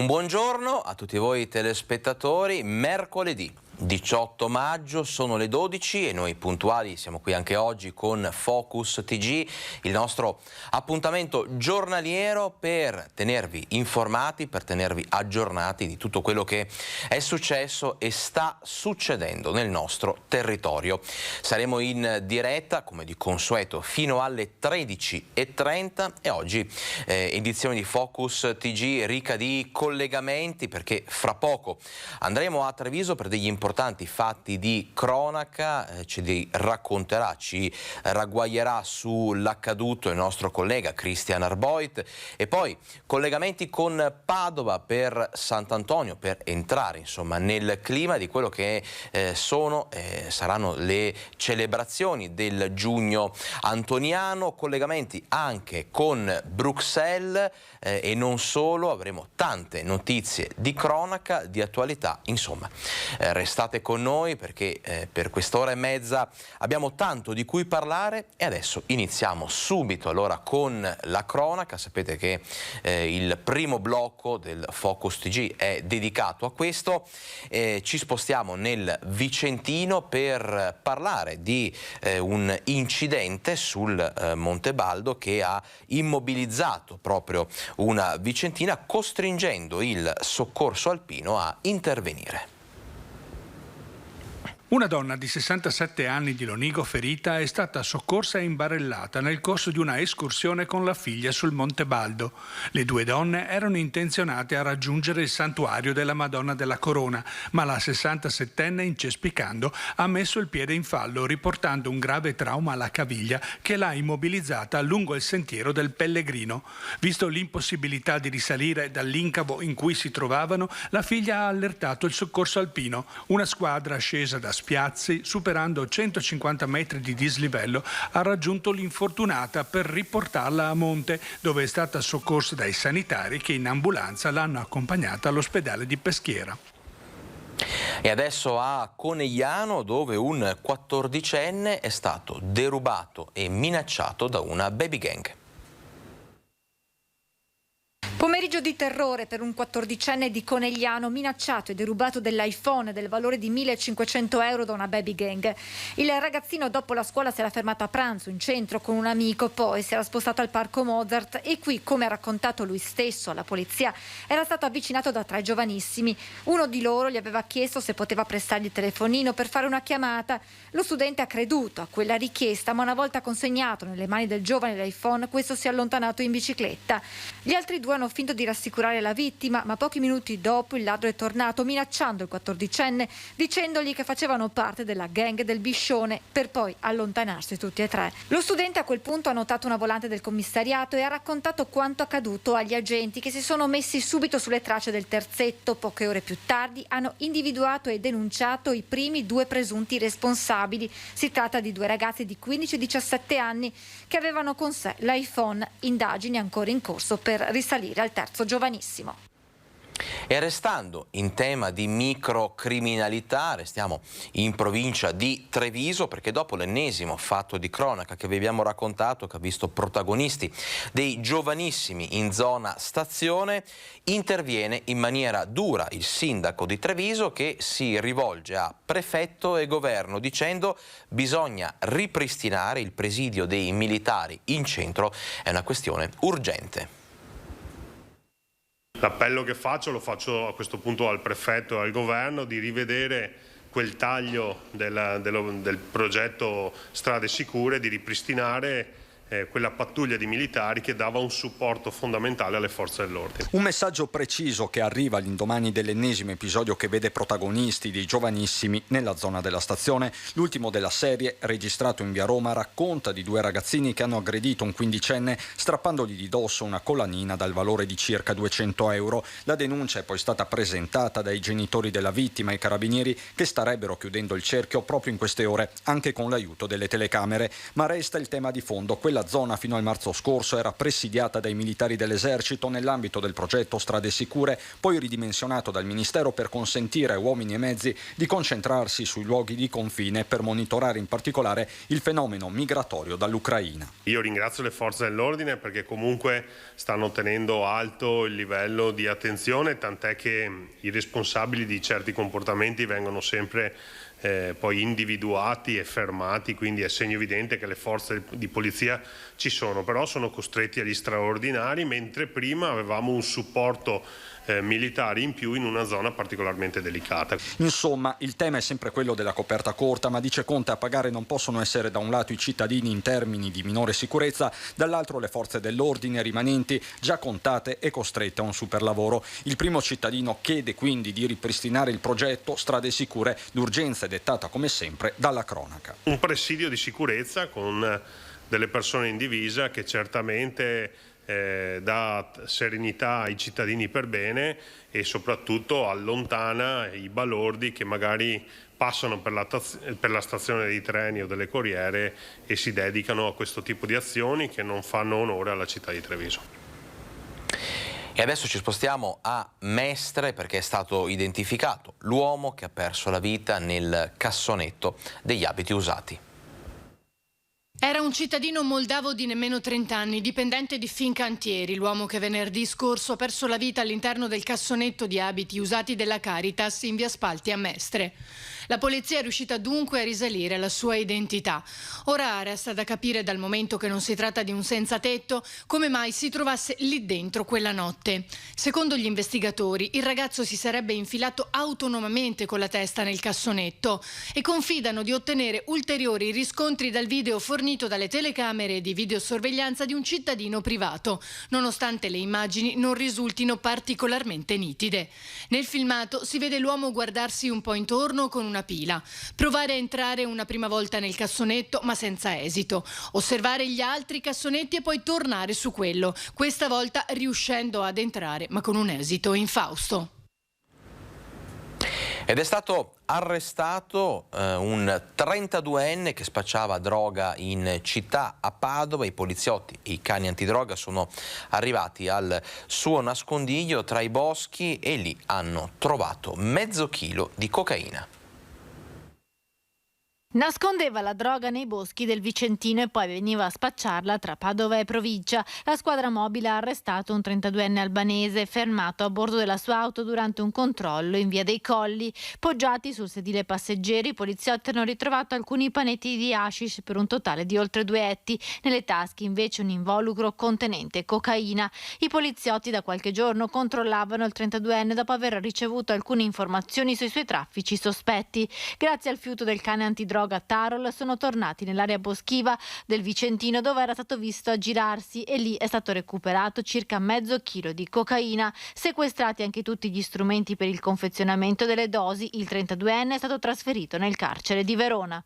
Un buongiorno a tutti voi telespettatori. Mercoledì 18 maggio, sono le 12 e noi puntuali siamo qui anche oggi con Focus TG, il nostro appuntamento giornaliero per tenervi informati, per tenervi aggiornati di tutto quello che è successo e sta succedendo nel nostro territorio. Saremo in diretta come di consueto fino alle 13:30 e oggi edizione di Focus TG ricca di collegamenti, perché fra poco andremo a Treviso per degli importanti fatti di cronaca, ci racconterà, ci ragguaglierà sull'accaduto il nostro collega Christian Arboit, e poi collegamenti con Padova per Sant'Antonio per entrare insomma nel clima di quello che saranno le celebrazioni del giugno antoniano, collegamenti anche con Bruxelles e non solo, avremo tante notizie di cronaca, di attualità, insomma restate con noi perché per quest'ora e mezza abbiamo tanto di cui parlare e adesso iniziamo subito allora con la cronaca. Sapete che il primo blocco del Focus TG è dedicato a questo, ci spostiamo nel Vicentino per parlare di un incidente sul Monte Baldo che ha immobilizzato proprio una vicentina, costringendo il soccorso alpino a intervenire. Una donna di 67 anni di Lonigo ferita è stata soccorsa e imbarellata nel corso di una escursione con la figlia sul Monte Baldo. Le due donne erano intenzionate a raggiungere il santuario della Madonna della Corona, ma la 67enne, incespicando, ha messo il piede in fallo, riportando un grave trauma alla caviglia che l'ha immobilizzata lungo il sentiero del Pellegrino. Visto l'impossibilità di risalire dall'incavo in cui si trovavano, la figlia ha allertato il soccorso alpino. Una squadra scesa da Spiazzi, superando 150 metri di dislivello, ha raggiunto l'infortunata per riportarla a monte, dove è stata soccorsa dai sanitari che in ambulanza l'hanno accompagnata all'ospedale di Peschiera. E adesso a Conegliano, dove un 14enne è stato derubato e minacciato da una baby gang. Pomeriggio di terrore per un 14enne di Conegliano minacciato e derubato dell'iPhone del valore di 1.500 euro da una baby gang. Il ragazzino dopo la scuola si era fermato a pranzo in centro con un amico, poi si era spostato al parco Mozart e qui, come ha raccontato lui stesso alla polizia, era stato avvicinato da 3 giovanissimi. Uno di loro gli aveva chiesto se poteva prestargli il telefonino per fare una chiamata. Lo studente ha creduto a quella richiesta, ma una volta consegnato nelle mani del giovane l'iPhone, questo si è allontanato in bicicletta. Gli altri due hanno finto di rassicurare la vittima, ma pochi minuti dopo il ladro è tornato minacciando il 14enne, dicendogli che facevano parte della gang del Biscione, per poi allontanarsi tutti e 3. Lo studente a quel punto ha notato una volante del commissariato e ha raccontato quanto accaduto agli agenti, che si sono messi subito sulle tracce del terzetto. Poche ore più tardi hanno individuato e denunciato i primi 2 presunti responsabili. Si tratta di 2 ragazzi di 15 e 17 anni che avevano con sé l'iPhone. Indagini ancora in corso per risalire al terzo giovanissimo. E restando in tema di microcriminalità, restiamo in provincia di Treviso, perché dopo l'ennesimo fatto di cronaca che vi abbiamo raccontato, che ha visto protagonisti dei giovanissimi in zona stazione, interviene in maniera dura il sindaco di Treviso, che si rivolge a prefetto e governo dicendo: bisogna ripristinare il presidio dei militari in centro, è una questione urgente. L'appello che faccio lo faccio a questo punto al prefetto e al governo di rivedere quel taglio del progetto Strade Sicure, di ripristinare quella pattuglia di militari che dava un supporto fondamentale alle forze dell'ordine. Un messaggio preciso che arriva all'indomani dell'ennesimo episodio che vede protagonisti dei giovanissimi nella zona della stazione. L'ultimo della serie, registrato in via Roma, racconta di 2 ragazzini che hanno aggredito un 15enne strappandogli di dosso una collanina dal valore di circa 200 euro. La denuncia è poi stata presentata dai genitori della vittima ai carabinieri, che starebbero chiudendo il cerchio proprio in queste ore, anche con l'aiuto delle telecamere. Ma resta il tema di fondo, quella la zona fino al marzo scorso era presidiata dai militari dell'esercito nell'ambito del progetto Strade Sicure, poi ridimensionato dal Ministero per consentire a uomini e mezzi di concentrarsi sui luoghi di confine per monitorare in particolare il fenomeno migratorio dall'Ucraina. Io ringrazio le forze dell'ordine perché comunque stanno tenendo alto il livello di attenzione, tant'è che i responsabili di certi comportamenti vengono sempre poi individuati e fermati, quindi è segno evidente che le forze di polizia ci sono, però sono costretti agli straordinari, mentre prima avevamo un supporto militare in più in una zona particolarmente delicata. Insomma, il tema è sempre quello della coperta corta, ma dice Conte a pagare non possono essere da un lato i cittadini in termini di minore sicurezza, dall'altro le forze dell'ordine rimanenti già contate e costrette a un superlavoro. Il primo cittadino chiede quindi di ripristinare il progetto Strade Sicure, l'urgenza è dettata come sempre dalla cronaca. Un presidio di sicurezza con delle persone in divisa che certamente dà serenità ai cittadini per bene e soprattutto allontana i balordi che magari passano per la stazione dei treni o delle corriere e si dedicano a questo tipo di azioni che non fanno onore alla città di Treviso. E adesso ci spostiamo a Mestre perché è stato identificato l'uomo che ha perso la vita nel cassonetto degli abiti usati. Era un cittadino moldavo di nemmeno 30 anni, dipendente di Fincantieri, l'uomo che venerdì scorso ha perso la vita all'interno del cassonetto di abiti usati della Caritas in via Spalti a Mestre. La polizia è riuscita dunque a risalire la sua identità. Ora resta da capire, dal momento che non si tratta di un senza tetto, come mai si trovasse lì dentro quella notte. Secondo gli investigatori, il ragazzo si sarebbe infilato autonomamente con la testa nel cassonetto e confidano di ottenere ulteriori riscontri dal video fornito dalle telecamere di videosorveglianza di un cittadino privato, nonostante le immagini non risultino particolarmente nitide. Nel filmato si vede l'uomo guardarsi un po' intorno con una pila, provare a entrare una prima volta nel cassonetto ma senza esito, osservare gli altri cassonetti e poi tornare su quello, questa volta riuscendo ad entrare ma con un esito infausto. Ed è stato arrestato un 32enne che spacciava droga in città a Padova. I poliziotti e i cani antidroga sono arrivati al suo nascondiglio tra i boschi e lì hanno trovato mezzo chilo di cocaina. Nascondeva la droga nei boschi del Vicentino e poi veniva a spacciarla tra Padova e provincia. La squadra mobile ha arrestato un 32enne albanese fermato a bordo della sua auto durante un controllo in via dei Colli. Poggiati sul sedile passeggeri, i poliziotti hanno ritrovato alcuni panetti di hashish per un totale di oltre 2 etti. Nelle tasche invece un involucro contenente cocaina. I poliziotti da qualche giorno controllavano il 32enne dopo aver ricevuto alcune informazioni sui suoi traffici sospetti. Grazie al fiuto del cane antidroga Tarol sono tornati nell'area boschiva del Vicentino dove era stato visto aggirarsi e lì è stato recuperato circa mezzo chilo di cocaina. Sequestrati anche tutti gli strumenti per il confezionamento delle dosi, il 32enne è stato trasferito nel carcere di Verona.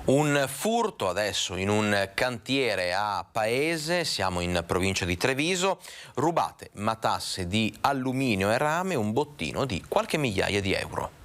Un furto adesso in un cantiere a Paese, siamo in provincia di Treviso, rubate matasse di alluminio e rame, un bottino di qualche migliaia di euro.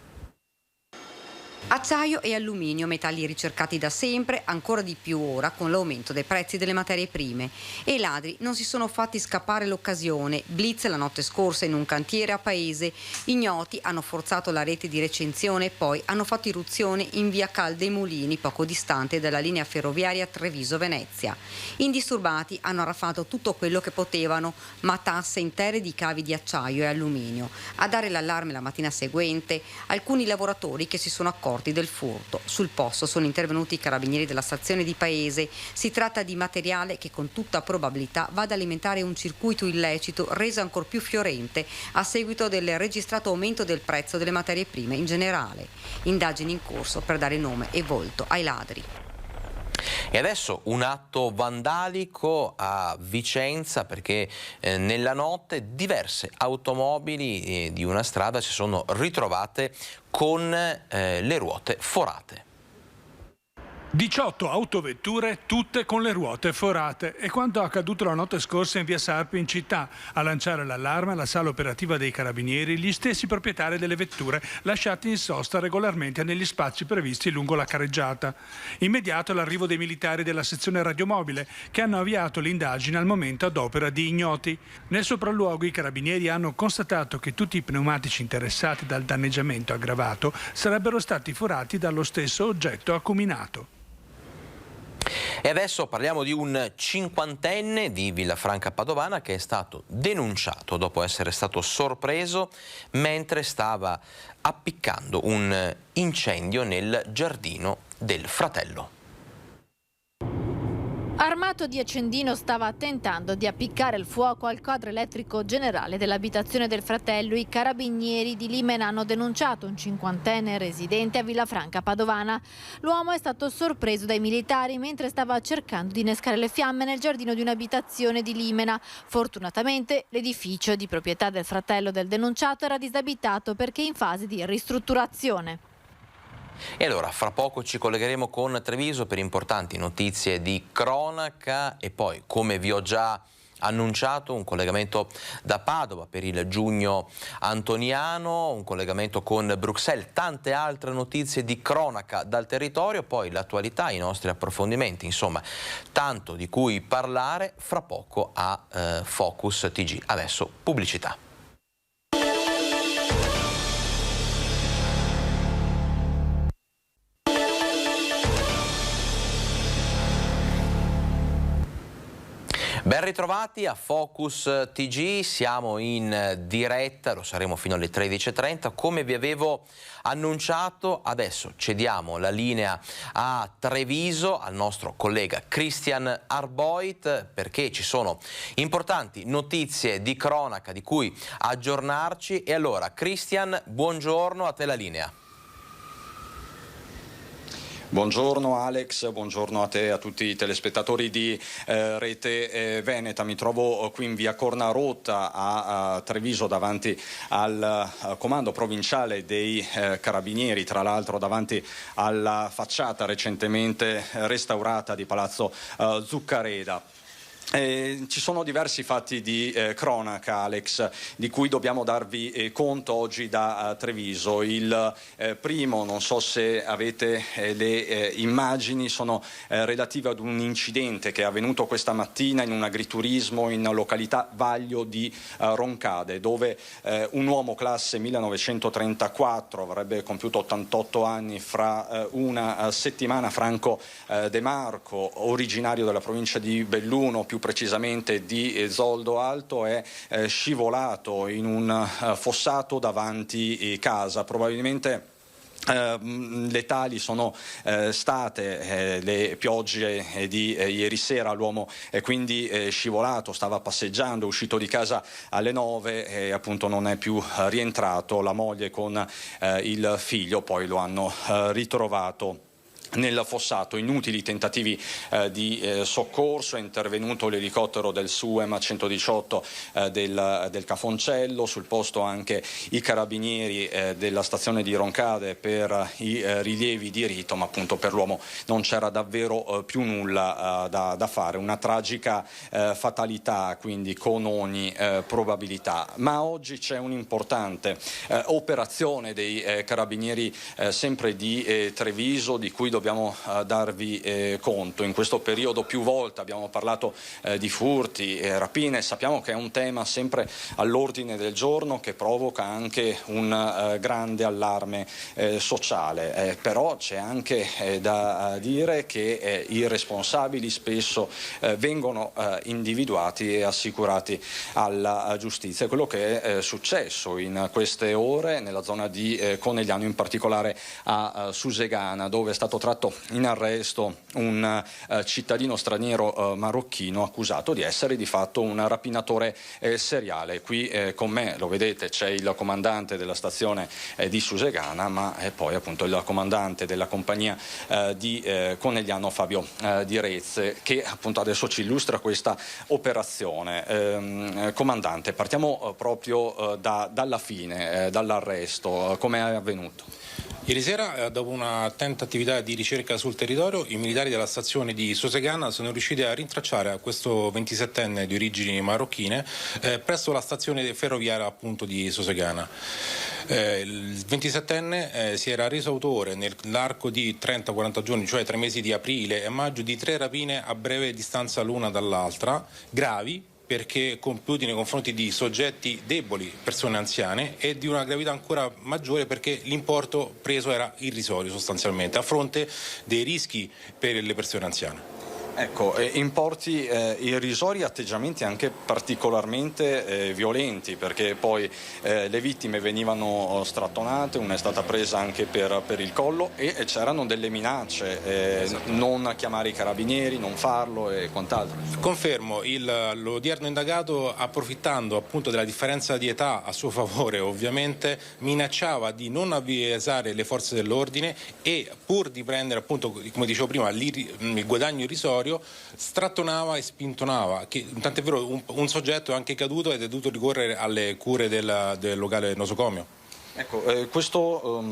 Acciaio e alluminio, metalli ricercati da sempre, ancora di più ora con l'aumento dei prezzi delle materie prime. E i ladri non si sono fatti scappare l'occasione. Blitz la notte scorsa in un cantiere a Paese. Ignoti hanno forzato la rete di recinzione e poi hanno fatto irruzione in via Cal dei Mulini, poco distante dalla linea ferroviaria Treviso-Venezia. Indisturbati hanno arraffato tutto quello che potevano, matasse intere di cavi di acciaio e alluminio. A dare l'allarme la mattina seguente, alcuni lavoratori che si sono accorti del furto. Sul posto sono intervenuti i carabinieri della stazione di Paese. Si tratta di materiale che con tutta probabilità va ad alimentare un circuito illecito reso ancor più fiorente a seguito del registrato aumento del prezzo delle materie prime in generale. Indagini in corso per dare nome e volto ai ladri. E adesso un atto vandalico a Vicenza perché nella notte diverse automobili di una strada si sono ritrovate con le ruote forate. 18 autovetture, tutte con le ruote forate. È quanto accaduto la notte scorsa in via Sarpi in città. A lanciare l'allarme alla sala operativa dei Carabinieri gli stessi proprietari delle vetture lasciati in sosta regolarmente negli spazi previsti lungo la carreggiata. Immediato l'arrivo dei militari della sezione radiomobile che hanno avviato l'indagine al momento ad opera di ignoti. Nel sopralluogo i Carabinieri hanno constatato che tutti i pneumatici interessati dal danneggiamento aggravato sarebbero stati forati dallo stesso oggetto acuminato. E adesso parliamo di un cinquantenne di Villafranca Padovana che è stato denunciato dopo essere stato sorpreso mentre stava appiccando un incendio nel giardino del fratello. Armato di accendino stava tentando di appiccare il fuoco al quadro elettrico generale dell'abitazione del fratello. I carabinieri di Limena hanno denunciato un cinquantenne residente a Villafranca Padovana. L'uomo è stato sorpreso dai militari mentre stava cercando di innescare le fiamme nel giardino di un'abitazione di Limena. Fortunatamente l'edificio di proprietà del fratello del denunciato era disabitato perché in fase di ristrutturazione. E allora, fra poco ci collegheremo con Treviso per importanti notizie di cronaca e poi, come vi ho già annunciato, un collegamento da Padova per il giugno antoniano, un collegamento con Bruxelles, tante altre notizie di cronaca dal territorio, poi l'attualità, i nostri approfondimenti, insomma, tanto di cui parlare fra poco a Focus TG. Adesso pubblicità. Ben ritrovati a Focus TG, siamo in diretta, lo saremo fino alle 13:30, come vi avevo annunciato. Adesso cediamo la linea a Treviso al nostro collega Christian Arboit perché ci sono importanti notizie di cronaca di cui aggiornarci. E allora Christian, buongiorno, a te la linea. Buongiorno Alex, buongiorno a te e a tutti i telespettatori di Rete Veneta. Mi trovo qui in via Cornarotta a Treviso davanti al comando provinciale dei Carabinieri, tra l'altro davanti alla facciata recentemente restaurata di Palazzo Zuccareda. Ci sono diversi fatti di cronaca, Alex, di cui dobbiamo darvi conto oggi da Treviso. Il primo, non so se avete le immagini, sono relative ad un incidente che è avvenuto questa mattina in un agriturismo in località Vaglio di Roncade, dove un uomo classe 1934, avrebbe compiuto 88 anni fra una settimana, Franco De Marco, originario della provincia di Belluno, più precisamente di Zoldo Alto, è scivolato in un fossato davanti casa. Probabilmente letali sono state le piogge di ieri sera. L'uomo è quindi scivolato, stava passeggiando, è uscito di casa alle 9 e appunto non è più rientrato. La moglie con il figlio poi lo hanno ritrovato nel fossato. Inutili tentativi di soccorso, è intervenuto l'elicottero del SUEM 118 del Cafoncello, sul posto anche i carabinieri della stazione di Roncade per i rilievi di rito, ma appunto per l'uomo non c'era davvero più nulla da fare. Una tragica fatalità, quindi, con ogni probabilità. Ma oggi c'è un'importante operazione dei carabinieri sempre di Treviso, di cui dobbiamo darvi conto. In questo periodo più volte abbiamo parlato di furti e rapine. Sappiamo che è un tema sempre all'ordine del giorno che provoca anche un grande allarme sociale, però c'è anche da dire che i responsabili spesso vengono individuati e assicurati alla giustizia. È quello che è successo in queste ore nella zona di Conegliano, in particolare a Susegana, dove è stato tratto in arresto un cittadino straniero marocchino accusato di essere di fatto un rapinatore seriale. Qui con me, lo vedete, c'è il comandante della stazione di Susegana, ma poi appunto il comandante della compagnia di Conegliano, Fabio Di Rezze, che appunto adesso ci illustra questa operazione. Comandante, partiamo proprio dalla fine, dall'arresto. Come è avvenuto? Ieri sera, dopo un'attenta attività di ricerca sul territorio, i militari della stazione di Susegana sono riusciti a rintracciare questo 27enne di origini marocchine presso la stazione ferroviaria appunto di Susegana. Il 27enne si era reso autore nell'arco di 30-40 giorni, cioè 3 mesi di aprile e maggio, di 3 rapine a breve distanza l'una dall'altra, gravi, perché compiuti nei confronti di soggetti deboli, persone anziane, e di una gravità ancora maggiore perché l'importo preso era irrisorio sostanzialmente, a fronte dei rischi per le persone anziane. Ecco, importi irrisori, atteggiamenti anche particolarmente violenti, perché poi le vittime venivano strattonate, una è stata presa anche per il collo e c'erano delle minacce, non chiamare i carabinieri, non farlo e quant'altro. Confermo, l'odierno indagato, approfittando appunto della differenza di età a suo favore ovviamente, minacciava di non avvisare le forze dell'ordine e, pur di prendere appunto, come dicevo prima, il guadagno irrisorio, strattonava e spintonava, tant'è vero un soggetto è anche caduto ed è dovuto ricorrere alle cure del locale nosocomio. Ecco, questo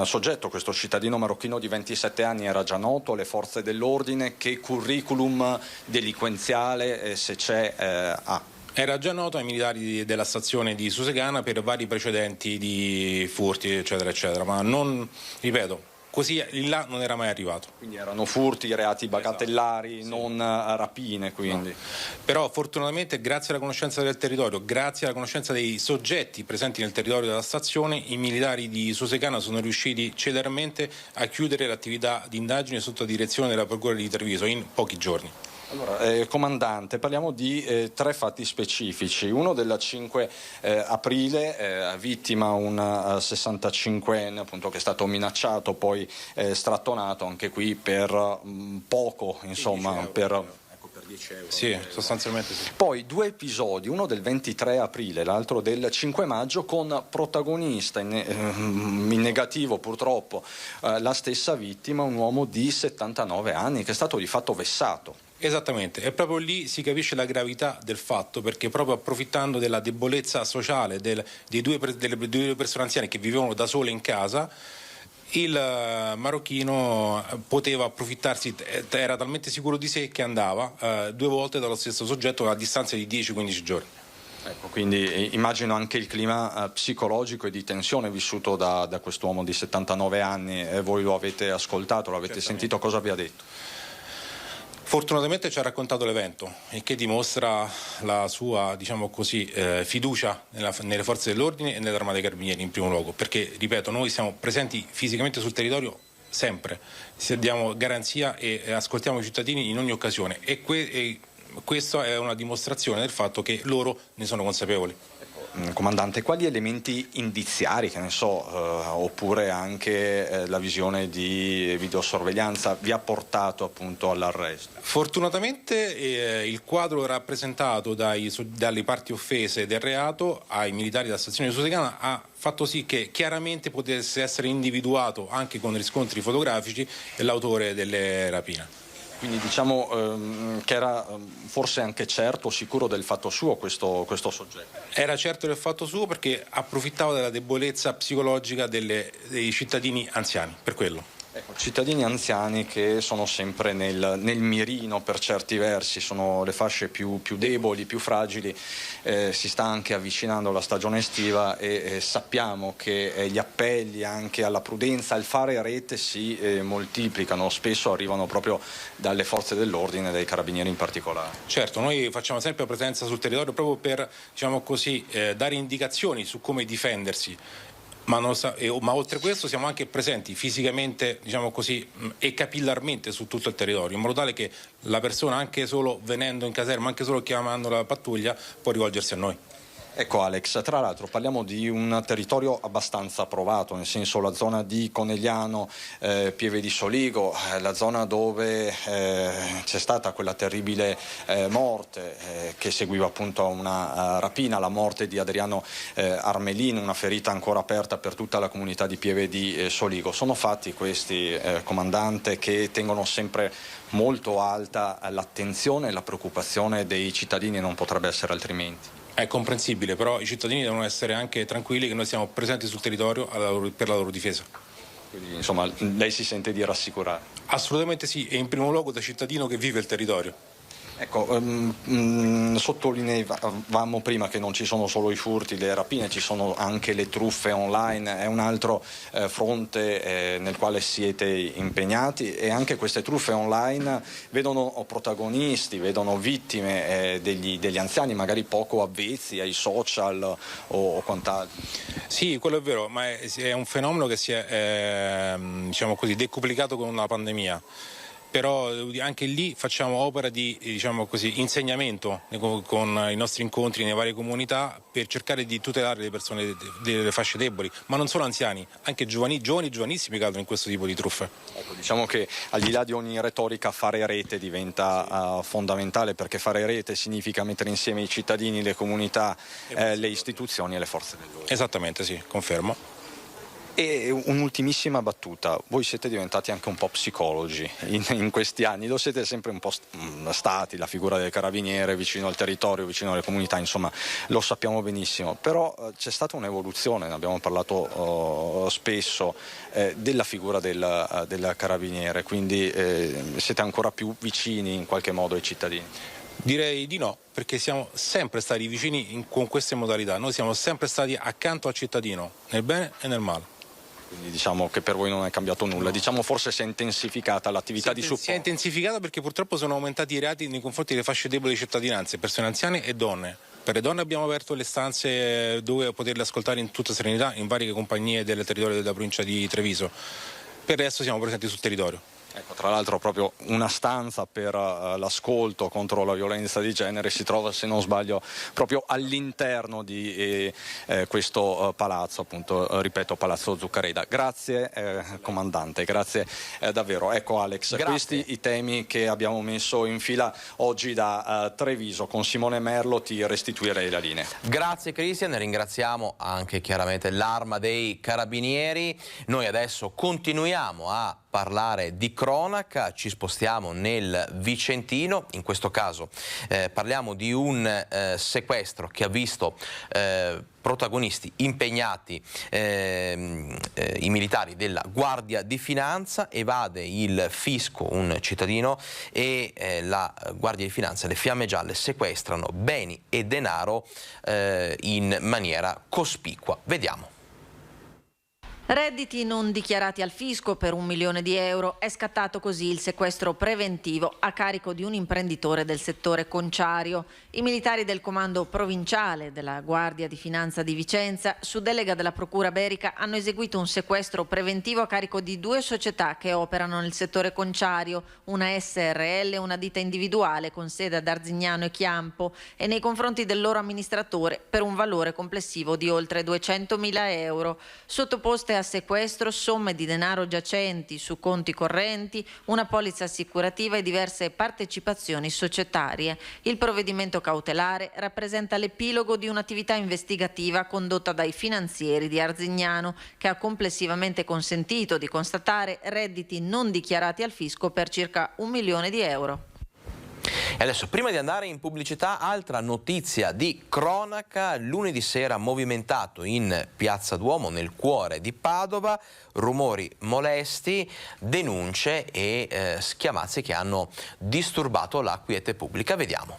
soggetto, questo cittadino marocchino di 27 anni era già noto alle forze dell'ordine. Che curriculum delinquenziale, se c'è, ha? Era già noto ai militari della stazione di Susegana per vari precedenti di furti eccetera eccetera, ma non, ripeto, così in là non era mai arrivato. Quindi erano furti, reati bagatellari, esatto, sì, non rapine, quindi. No. Però fortunatamente, grazie alla conoscenza del territorio, grazie alla conoscenza dei soggetti presenti nel territorio della stazione, i militari di Susegana sono riusciti celermente a chiudere l'attività di indagine sotto direzione della Procura di Treviso in pochi giorni. Allora, comandante, parliamo di 3 fatti specifici. Uno del 5 aprile, vittima un 65enne appunto, che è stato minacciato, poi strattonato anche qui per poco, insomma, per 10 euro. Sì, sostanzialmente sì. Poi 2 episodi, uno del 23 aprile, l'altro del 5 maggio, con protagonista in negativo purtroppo la stessa vittima, un uomo di 79 anni che è stato di fatto vessato. Esattamente, e proprio lì si capisce la gravità del fatto, perché proprio approfittando della debolezza sociale delle due persone anziane che vivevano da sole in casa, il marocchino poteva approfittarsi, era talmente sicuro di sé che andava 2 volte dallo stesso soggetto a distanza di 10-15 giorni. Ecco, quindi immagino anche il clima psicologico e di tensione vissuto da quest'uomo di 79 anni. Voi lo avete ascoltato, lo avete sentito, cosa vi ha detto? Fortunatamente ci ha raccontato l'evento, il che dimostra la sua, diciamo così, fiducia nelle forze dell'ordine e nell'Armata dei Carabinieri in primo luogo, perché, ripeto, noi siamo presenti fisicamente sul territorio sempre, diamo garanzia e ascoltiamo i cittadini in ogni occasione e questa è una dimostrazione del fatto che loro ne sono consapevoli. Comandante, quali elementi indiziari, che ne so, oppure anche la visione di videosorveglianza vi ha portato appunto all'arresto? Fortunatamente il quadro rappresentato dalle parti offese del reato ai militari della stazione di Susegana ha fatto sì che chiaramente potesse essere individuato anche con riscontri fotografici l'autore delle rapine. Quindi diciamo che era forse anche certo, sicuro del fatto suo questo soggetto. Era certo del fatto suo perché approfittava della debolezza psicologica dei cittadini anziani, per quello. Ecco, cittadini anziani che sono sempre nel mirino per certi versi, sono le fasce più deboli, più fragili, si sta anche avvicinando la stagione estiva e sappiamo che gli appelli anche alla prudenza, al fare rete si moltiplicano, spesso arrivano proprio dalle forze dell'ordine, dai carabinieri in particolare. Certo, noi facciamo sempre presenza sul territorio proprio per, diciamo così, dare indicazioni su come difendersi. Ma oltre questo siamo anche presenti fisicamente, diciamo così, e capillarmente su tutto il territorio, in modo tale che la persona, anche solo venendo in caserma, anche solo chiamando la pattuglia, può rivolgersi a noi. Ecco Alex, tra l'altro parliamo di un territorio abbastanza provato, nel senso la zona di Conegliano, Pieve di Soligo, la zona dove c'è stata quella terribile morte che seguiva appunto a una rapina, la morte di Adriano Armelino, una ferita ancora aperta per tutta la comunità di Pieve di Soligo. Sono fatti questi, comandante, che tengono sempre molto alta l'attenzione e la preoccupazione dei cittadini, e non potrebbe essere altrimenti. È comprensibile, però i cittadini devono essere anche tranquilli che noi siamo presenti sul territorio per la loro difesa. Quindi insomma lei si sente di rassicurare? Assolutamente sì, e in primo luogo da cittadino che vive il territorio. Ecco, sottolineavamo prima che non ci sono solo i furti, le rapine, ci sono anche le truffe online, è un altro fronte nel quale siete impegnati, e anche queste truffe online vedono protagonisti, vedono vittime degli anziani magari poco avvezzi ai social o quant'altro. Sì, quello è vero, ma è un fenomeno che si è diciamo così, decuplicato con la pandemia. Però anche lì facciamo opera di insegnamento con i nostri incontri nelle varie comunità per cercare di tutelare le persone delle fasce deboli, ma non solo anziani, anche giovanissimi cadono in questo tipo di truffe. Ecco, diciamo che al di là di ogni retorica fare rete diventa fondamentale, perché fare rete significa mettere insieme i cittadini, le comunità, le istituzioni e le forze dell'ordine. Esattamente, sì, confermo. E un'ultimissima battuta, voi siete diventati anche un po' psicologi in questi anni, lo siete sempre un po' stati, la figura del carabiniere vicino al territorio, vicino alle comunità, insomma lo sappiamo benissimo, però c'è stata un'evoluzione, ne abbiamo parlato spesso, della figura del carabiniere, quindi siete ancora più vicini in qualche modo ai cittadini. Direi di no, perché siamo sempre stati vicini con queste modalità, noi siamo sempre stati accanto al cittadino, nel bene e nel male. Quindi diciamo che per voi non è cambiato nulla, diciamo forse si è intensificata l'attività di supporto. Si è intensificata perché purtroppo sono aumentati i reati nei confronti delle fasce deboli di cittadinanze, persone anziane e donne. Per le donne abbiamo aperto le stanze dove poterle ascoltare in tutta serenità in varie compagnie del territorio della provincia di Treviso. Per adesso siamo presenti sul territorio. Ecco, tra l'altro proprio una stanza per l'ascolto contro la violenza di genere si trova, se non sbaglio, proprio all'interno di questo palazzo, appunto, ripeto, Palazzo Zuccareda. Grazie comandante, grazie davvero. Ecco Alex, grazie. Questi i temi che abbiamo messo in fila oggi da Treviso. Con Simone Merlo ti restituirei la linea. Grazie Cristian, ringraziamo anche chiaramente l'Arma dei Carabinieri. Noi adesso continuiamo a parlare di cronaca, ci spostiamo nel Vicentino, in questo caso parliamo di un sequestro che ha visto protagonisti impegnati i militari della Guardia di Finanza, evade il fisco un cittadino e la Guardia di Finanza e le Fiamme Gialle sequestrano beni e denaro in maniera cospicua. Vediamo. Redditi non dichiarati al fisco per 1 milione di euro. È scattato così il sequestro preventivo a carico di un imprenditore del settore conciario. I militari del comando provinciale della Guardia di Finanza di Vicenza, su delega della Procura Berica, hanno eseguito un sequestro preventivo a carico di 2 società che operano nel settore conciario, una SRL e una ditta individuale con sede ad Arzignano e Chiampo, e nei confronti del loro amministratore per un valore complessivo di oltre 200.000 euro. Sottoposte a sequestro somme di denaro giacenti su conti correnti, una polizza assicurativa e diverse partecipazioni societarie. Il provvedimento cautelare rappresenta l'epilogo di un'attività investigativa condotta dai finanzieri di Arzignano, che ha complessivamente consentito di constatare redditi non dichiarati al fisco per circa 1 milione di euro. E adesso, prima di andare in pubblicità, altra notizia di cronaca. Lunedì sera movimentato in Piazza Duomo, nel cuore di Padova, rumori molesti, denunce e schiamazzi che hanno disturbato la quiete pubblica. Vediamo.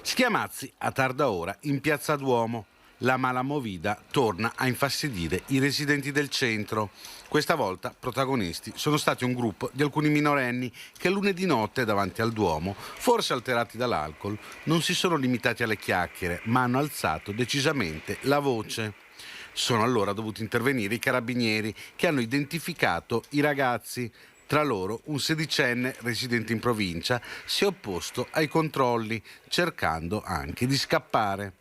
Schiamazzi a tarda ora in Piazza Duomo. La mala movida torna a infastidire i residenti del centro. Questa volta protagonisti sono stati un gruppo di alcuni minorenni che lunedì notte davanti al Duomo, forse alterati dall'alcol, non si sono limitati alle chiacchiere, ma hanno alzato decisamente la voce. Sono allora dovuti intervenire i carabinieri che hanno identificato i ragazzi. Tra loro un 16enne residente in provincia si è opposto ai controlli, cercando anche di scappare.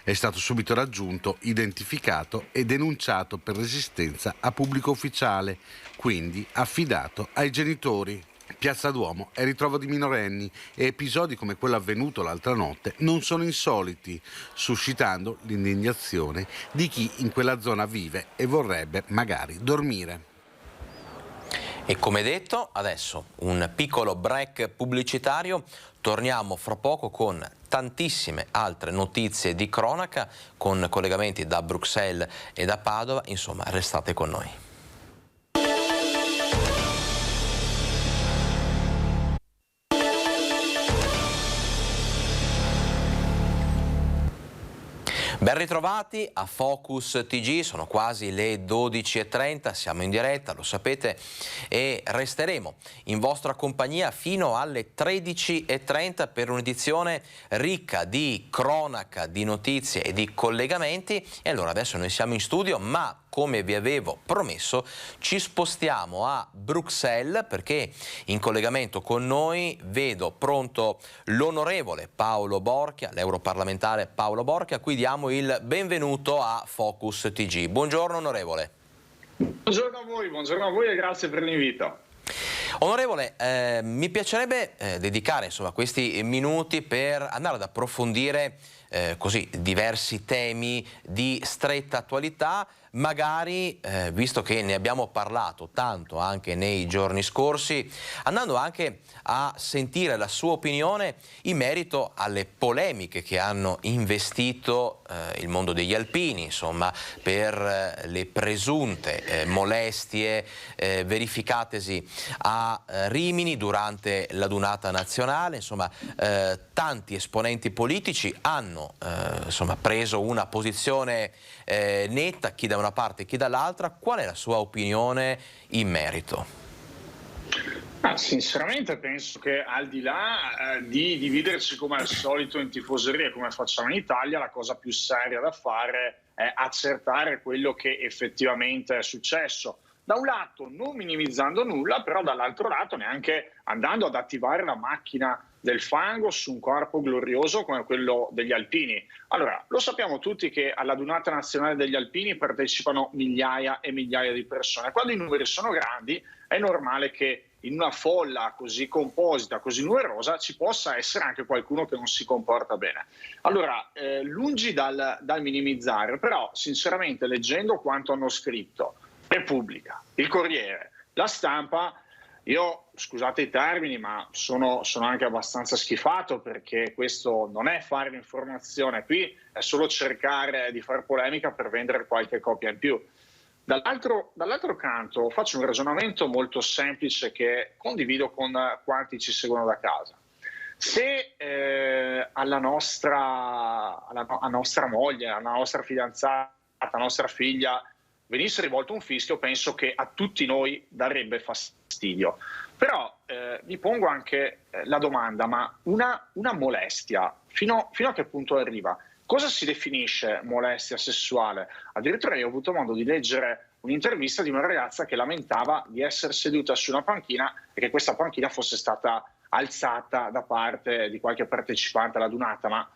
È stato subito raggiunto, identificato e denunciato per resistenza a pubblico ufficiale, quindi affidato ai genitori. Piazza Duomo è ritrovo di minorenni e episodi come quello avvenuto l'altra notte non sono insoliti, suscitando l'indignazione di chi in quella zona vive e vorrebbe magari dormire. E come detto, adesso un piccolo break pubblicitario, torniamo fra poco con tantissime altre notizie di cronaca, con collegamenti da Bruxelles e da Padova, insomma restate con noi. Ben ritrovati a Focus TG, sono quasi le 12:30, siamo in diretta, lo sapete, e resteremo in vostra compagnia fino alle 13:30 per un'edizione ricca di cronaca, di notizie e di collegamenti. E allora adesso noi siamo in studio, ma come vi avevo promesso ci spostiamo a Bruxelles, perché in collegamento con noi vedo pronto l'onorevole Paolo Borchia, l'europarlamentare Paolo Borchia, a cui diamo il benvenuto a Focus TG. Buongiorno onorevole. Buongiorno a voi e grazie per l'invito. Onorevole, mi piacerebbe dedicare questi minuti per andare ad approfondire così diversi temi di stretta attualità, magari, visto che ne abbiamo parlato tanto anche nei giorni scorsi, andando anche a sentire la sua opinione in merito alle polemiche che hanno investito il mondo degli alpini, insomma, per le presunte molestie verificatesi a Rimini durante la Dunata nazionale. Insomma, tanti esponenti politici hanno preso una posizione netta, chi da una parte e chi dall'altra. Qual è la sua opinione in merito? Sinceramente penso che al di là di dividerci come al solito in tifoserie come facciamo in Italia, la cosa più seria da fare è accertare quello che effettivamente è successo. Da un lato non minimizzando nulla, però dall'altro lato neanche andando ad attivare la macchina del fango su un corpo glorioso come quello degli alpini. Allora, lo sappiamo tutti che alla Dunata nazionale degli alpini partecipano migliaia e migliaia di persone. Quando i numeri sono grandi è normale che in una folla così composita, così numerosa, ci possa essere anche qualcuno che non si comporta bene. Allora, lungi dal minimizzare, però sinceramente leggendo quanto hanno scritto Repubblica, il Corriere, la Stampa, io, scusate i termini, ma sono anche abbastanza schifato, perché questo non è fare l'informazione, qui è solo cercare di fare polemica per vendere qualche copia in più. Dall'altro canto faccio un ragionamento molto semplice che condivido con quanti ci seguono da casa. Se a nostra moglie, alla nostra fidanzata, alla nostra figlia venisse rivolto un fischio, penso che a tutti noi darebbe fastidio. Però mi pongo anche la domanda, ma una molestia fino a che punto arriva? Cosa si definisce molestia sessuale? Addirittura io ho avuto modo di leggere un'intervista di una ragazza che lamentava di essere seduta su una panchina e che questa panchina fosse stata alzata da parte di qualche partecipante alla Dunata. Ma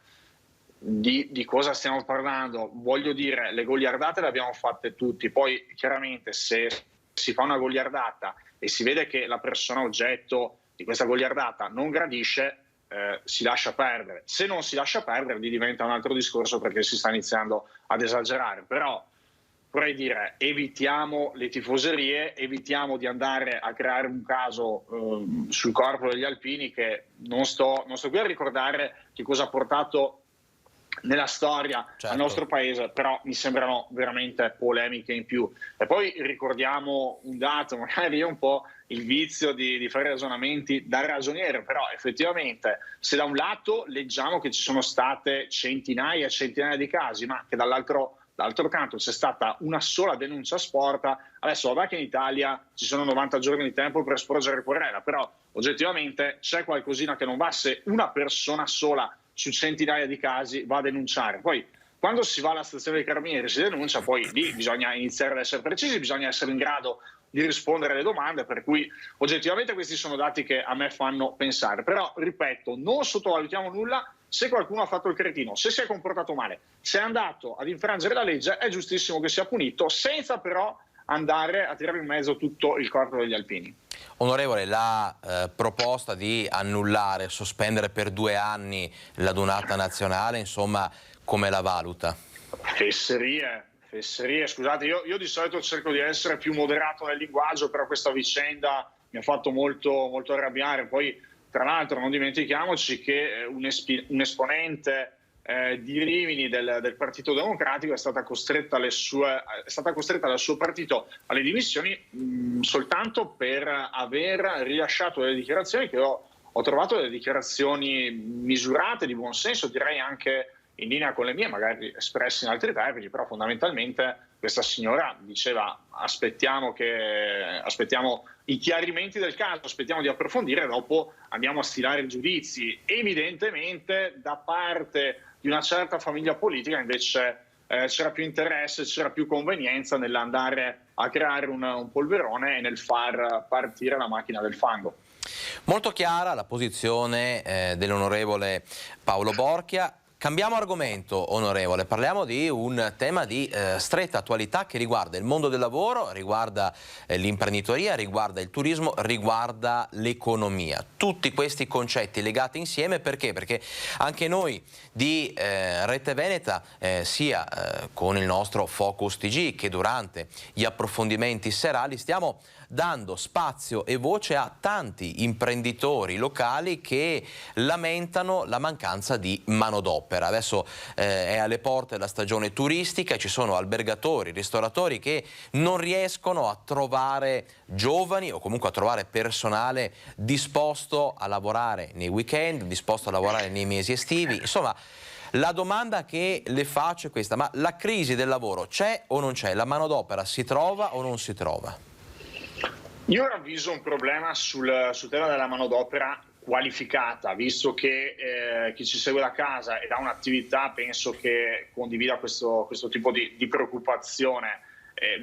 di cosa stiamo parlando? Voglio dire, le goliardate le abbiamo fatte tutti, poi chiaramente se si fa una goliardata e si vede che la persona oggetto di questa goliardata non gradisce, si lascia perdere. Se non si lascia perdere, lì diventa un altro discorso, perché si sta iniziando ad esagerare. Però vorrei dire, evitiamo le tifoserie, evitiamo di andare a creare un caso sul corpo degli alpini, che non sto qui a ricordare che cosa ha portato nella storia al nostro paese, però mi sembrano veramente polemiche in più. E poi ricordiamo un dato, magari è un po' il vizio di fare ragionamenti da ragioniere, però effettivamente se da un lato leggiamo che ci sono state centinaia e centinaia di casi, ma che dall'altro canto c'è stata una sola denuncia sporta, adesso vabbè che in Italia ci sono 90 giorni di tempo per sporgere querela, però oggettivamente c'è qualcosina che non va se una persona sola su centinaia di casi va a denunciare. Poi quando si va alla stazione dei carabinieri e si denuncia, poi lì bisogna iniziare ad essere precisi, bisogna essere in grado di rispondere alle domande, per cui oggettivamente questi sono dati che a me fanno pensare. Però, ripeto, non sottovalutiamo nulla. Se qualcuno ha fatto il cretino, se si è comportato male, se è andato ad infrangere la legge, è giustissimo che sia punito, senza però andare a tirare in mezzo tutto il corpo degli alpini. Onorevole, la proposta di annullare, sospendere per 2 anni la Dunata nazionale, insomma, come la valuta? Fesserie, fesserie, scusate, io di solito cerco di essere più moderato nel linguaggio, però questa vicenda mi ha fatto molto, molto arrabbiare. Poi, tra l'altro, non dimentichiamoci che un esponente di Rimini del Partito Democratico è stata costretta dal suo partito alle dimissioni soltanto per aver rilasciato delle dichiarazioni che ho trovato delle dichiarazioni misurate, di buon senso, direi anche in linea con le mie, magari espresse in altri termini, però fondamentalmente questa signora diceva aspettiamo i chiarimenti del caso, aspettiamo di approfondire e dopo andiamo a stilare i giudizi. Evidentemente da parte di una certa famiglia politica invece c'era più interesse, c'era più convenienza nell'andare a creare un polverone e nel far partire la macchina del fango. Molto chiara la posizione dell'onorevole Paolo Borchia. Cambiamo argomento, onorevole, parliamo di un tema di stretta attualità che riguarda il mondo del lavoro, riguarda l'imprenditoria, riguarda il turismo, riguarda l'economia. Tutti questi concetti legati insieme perché? Perché anche noi di Rete Veneta, sia con il nostro Focus TG che durante gli approfondimenti serali, stiamo dando spazio e voce a tanti imprenditori locali che lamentano la mancanza di manodopera. Adesso è alle porte la stagione turistica e ci sono albergatori, ristoratori che non riescono a trovare giovani o comunque a trovare personale disposto a lavorare nei weekend, disposto a lavorare nei mesi estivi. Insomma, la domanda che le faccio è questa: ma la crisi del lavoro c'è o non c'è? La manodopera si trova o non si trova? Io ravviso un problema sul tema della manodopera qualificata, visto che chi ci segue da casa ed ha un'attività penso che condivida questo tipo di preoccupazione.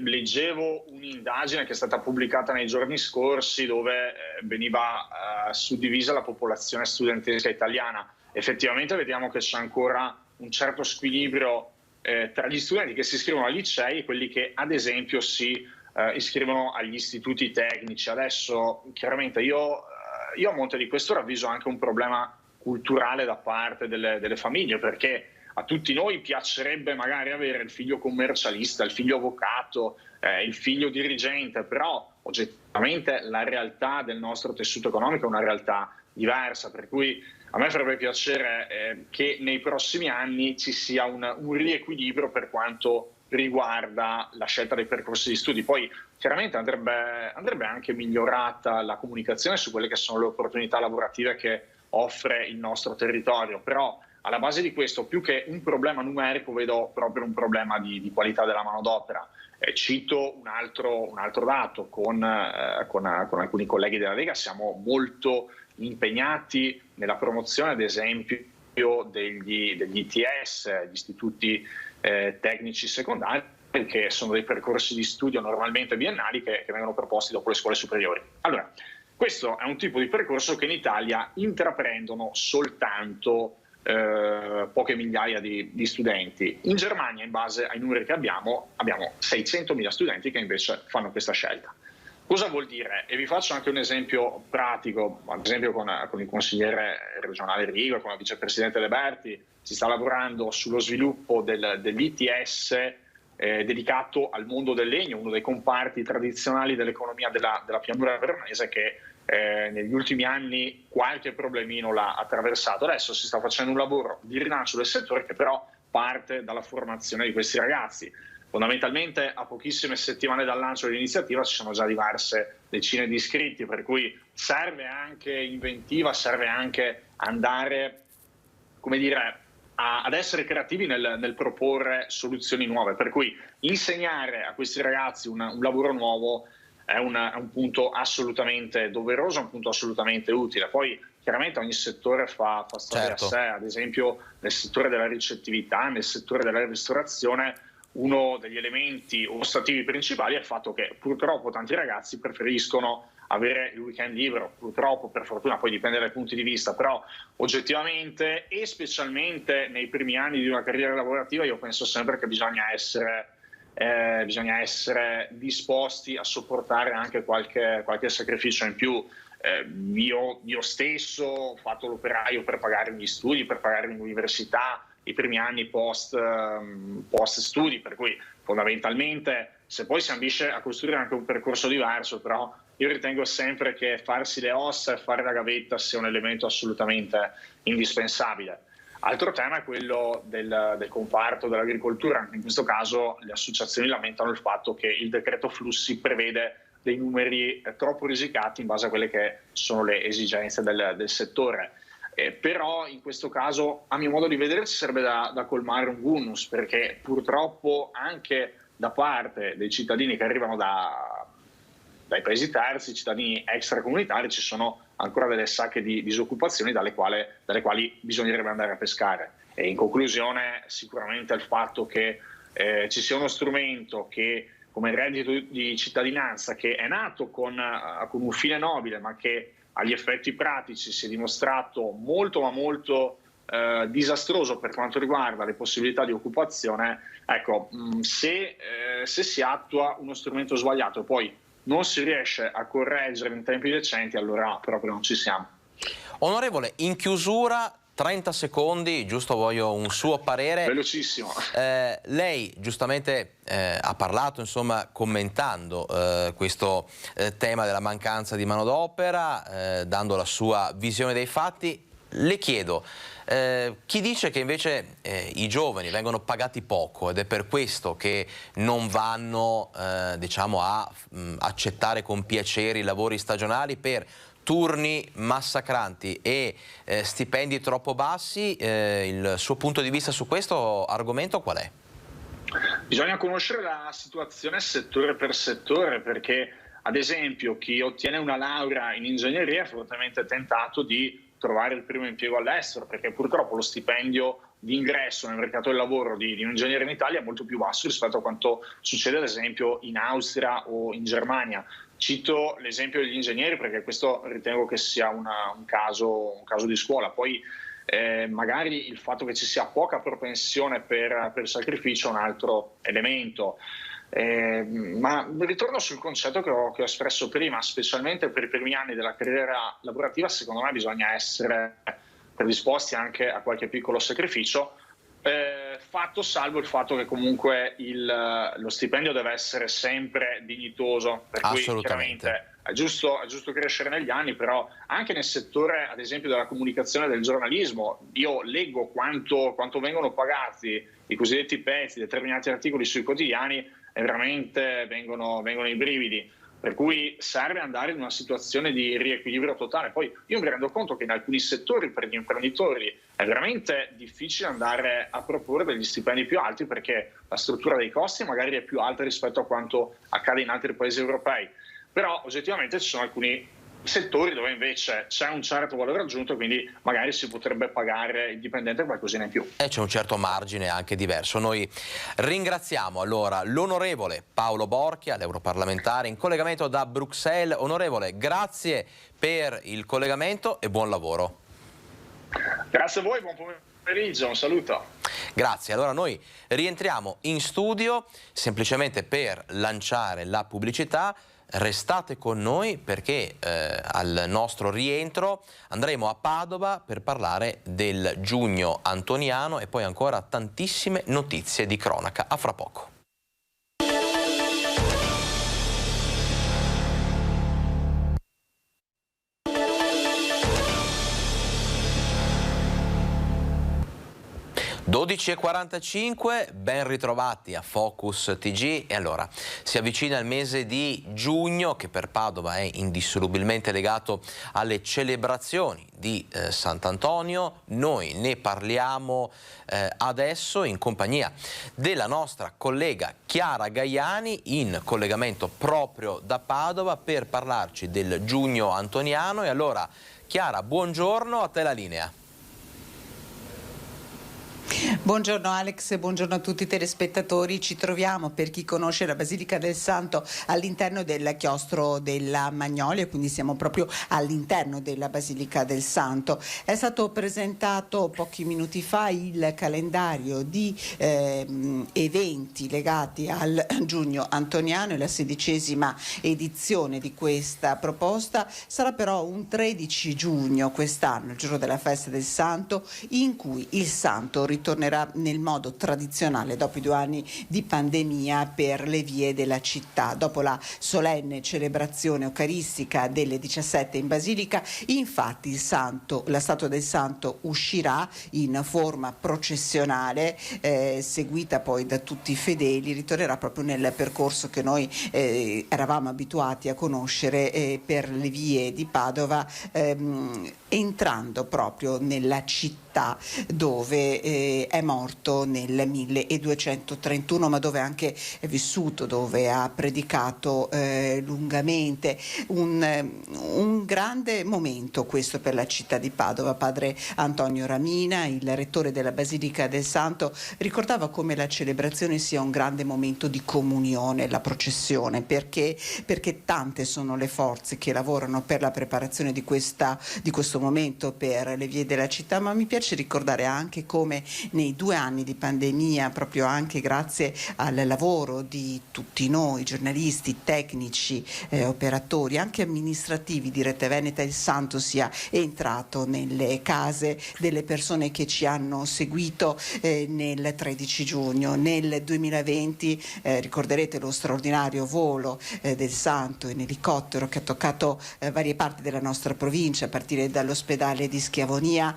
Leggevo un'indagine che è stata pubblicata nei giorni scorsi dove veniva suddivisa la popolazione studentesca italiana. Effettivamente vediamo che c'è ancora un certo squilibrio tra gli studenti che si iscrivono ai licei e quelli che ad esempio si iscrivono agli istituti tecnici. Adesso chiaramente io a monte di questo ravviso anche un problema culturale da parte delle famiglie, perché a tutti noi piacerebbe magari avere il figlio commercialista, il figlio avvocato, il figlio dirigente, però oggettivamente la realtà del nostro tessuto economico è una realtà diversa, per cui a me farebbe piacere che nei prossimi anni ci sia un riequilibrio per quanto riguarda la scelta dei percorsi di studi. Poi chiaramente andrebbe anche migliorata la comunicazione su quelle che sono le opportunità lavorative che offre il nostro territorio, però alla base di questo, più che un problema numerico, vedo proprio un problema di qualità della manodopera. Cito un altro dato, con alcuni colleghi della Lega siamo molto impegnati nella promozione ad esempio degli ITS, gli istituti tecnici secondari, che sono dei percorsi di studio normalmente biennali che vengono proposti dopo le scuole superiori. Allora, questo è un tipo di percorso che in Italia intraprendono soltanto poche migliaia di studenti. In Germania, in base ai numeri che abbiamo 600.000 studenti che invece fanno questa scelta. Cosa vuol dire? E vi faccio anche un esempio pratico, ad esempio con il consigliere regionale Rigo, con la vicepresidente De Berti, si sta lavorando sullo sviluppo dell'ITS dedicato al mondo del legno, uno dei comparti tradizionali dell'economia della pianura veronese che negli ultimi anni qualche problemino l'ha attraversato. Adesso si sta facendo un lavoro di rilancio del settore che però parte dalla formazione di questi ragazzi. Fondamentalmente a pochissime settimane dal lancio dell'iniziativa ci sono già diverse decine di iscritti, per cui serve anche inventiva, serve anche andare, come dire, ad essere creativi nel proporre soluzioni nuove, per cui insegnare a questi ragazzi un lavoro nuovo è un punto assolutamente doveroso, un punto assolutamente utile. Poi chiaramente ogni settore fa storia a sé, ad esempio nel settore della ricettività, nel settore della ristorazione, uno degli elementi ostativi principali è il fatto che purtroppo tanti ragazzi preferiscono avere il weekend libero, purtroppo, per fortuna, poi dipende dai punti di vista, però oggettivamente e specialmente nei primi anni di una carriera lavorativa io penso sempre che bisogna essere disposti a sopportare anche qualche sacrificio in più. Io stesso ho fatto l'operaio per pagare gli studi, per pagare l'università, i primi anni post studi, per cui fondamentalmente se poi si ambisce a costruire anche un percorso diverso, però io ritengo sempre che farsi le ossa e fare la gavetta sia un elemento assolutamente indispensabile. Altro tema è quello del comparto dell'agricoltura. Anche in questo caso le associazioni lamentano il fatto che il decreto flussi prevede dei numeri troppo risicati in base a quelle che sono le esigenze del settore. Però in questo caso, a mio modo di vedere, ci sarebbe da colmare un vulnus, perché purtroppo anche da parte dei cittadini che arrivano dai paesi terzi, cittadini extracomunitari, ci sono ancora delle sacche di disoccupazioni dalle quali bisognerebbe andare a pescare. E in conclusione, sicuramente il fatto che ci sia uno strumento che, come il reddito di cittadinanza, che è nato con un fine nobile, ma che agli effetti pratici si è dimostrato molto disastroso per quanto riguarda le possibilità di occupazione, ecco, se si attua uno strumento sbagliato e poi non si riesce a correggere in tempi decenti, allora proprio non ci siamo. Onorevole, in chiusura 30 secondi, giusto, voglio un suo parere. Velocissimo. Lei giustamente ha parlato, insomma, commentando questo tema della mancanza di manodopera, dando la sua visione dei fatti. Le chiedo, chi dice che invece i giovani vengono pagati poco ed è per questo che non vanno diciamo a accettare con piacere i lavori stagionali per turni massacranti e stipendi troppo bassi, il suo punto di vista su questo argomento qual è? Bisogna conoscere la situazione settore per settore, perché ad esempio chi ottiene una laurea in ingegneria è fortemente tentato di trovare il primo impiego all'estero, perché purtroppo lo stipendio di ingresso nel mercato del lavoro di un ingegnere in Italia è molto più basso rispetto a quanto succede ad esempio in Austria o in Germania. Cito l'esempio degli ingegneri perché questo ritengo che sia un caso di scuola. Poi magari il fatto che ci sia poca propensione per il sacrificio è un altro elemento. Ma ritorno sul concetto che ho espresso prima, specialmente per i primi anni della carriera lavorativa, secondo me bisogna essere predisposti anche a qualche piccolo sacrificio, fatto salvo il fatto che comunque lo stipendio deve essere sempre dignitoso, per cui chiaramente è giusto crescere negli anni, però anche nel settore ad esempio della comunicazione e del giornalismo io leggo quanto vengono pagati i cosiddetti pezzi, determinati articoli sui quotidiani e veramente vengono i brividi, per cui serve andare in una situazione di riequilibrio totale. Poi io mi rendo conto che in alcuni settori per gli imprenditori è veramente difficile andare a proporre degli stipendi più alti perché la struttura dei costi magari è più alta rispetto a quanto accade in altri paesi europei, però oggettivamente ci sono alcuni settori dove invece c'è un certo valore aggiunto, quindi magari si potrebbe pagare il dipendente qualcosina in più. E c'è un certo margine anche diverso. Noi ringraziamo allora l'onorevole Paolo Borchia, l'europarlamentare in collegamento da Bruxelles. Onorevole, grazie per il collegamento e buon lavoro. Grazie a voi, buon pomeriggio, un saluto. Grazie, allora noi rientriamo in studio semplicemente per lanciare la pubblicità. Restate con noi perché al nostro rientro andremo a Padova per parlare del Giugno Antoniano e poi ancora tantissime notizie di cronaca. A fra poco. (12:45), ben ritrovati a Focus TG. E allora si avvicina il mese di giugno che per Padova è indissolubilmente legato alle celebrazioni di Sant'Antonio. Noi ne parliamo adesso in compagnia della nostra collega Chiara Gaiani in collegamento proprio da Padova per parlarci del Giugno Antoniano. E allora Chiara, buongiorno, a te la linea. Buongiorno Alex e buongiorno a tutti i telespettatori. Ci troviamo, per chi conosce la Basilica del Santo, all'interno del chiostro della Magnolia, quindi siamo proprio all'interno della Basilica del Santo. È stato presentato pochi minuti fa il calendario di eventi legati al Giugno Antoniano e la 16ª edizione di questa proposta. Sarà però un 13 giugno quest'anno, il giorno della festa del Santo, in cui il Santo ritornerà ancora nel modo tradizionale dopo i 2 anni di pandemia per le vie della città. Dopo la solenne celebrazione eucaristica delle 17 in Basilica, infatti la statua del Santo uscirà in forma processionale, seguita poi da tutti i fedeli, ritornerà proprio nel percorso che noi eravamo abituati a conoscere per le vie di Padova, entrando proprio nella città dove è morto nel 1231, ma dove anche è vissuto, dove ha predicato lungamente. Un grande momento questo per la città di Padova. Padre Antonio Ramina, il rettore della Basilica del Santo, ricordava come la celebrazione sia un grande momento di comunione, la processione, perché tante sono le forze che lavorano per la preparazione di questo momento per le vie della città, ma mi piace ricordare anche come nei 2 anni di pandemia, proprio anche grazie al lavoro di tutti noi, giornalisti, tecnici, operatori, anche amministrativi di Rete Veneta, il Santo sia entrato nelle case delle persone che ci hanno seguito nel 13 giugno. Nel 2020 ricorderete lo straordinario volo del Santo in elicottero che ha toccato varie parti della nostra provincia, a partire dall'ospedale di Schiavonia.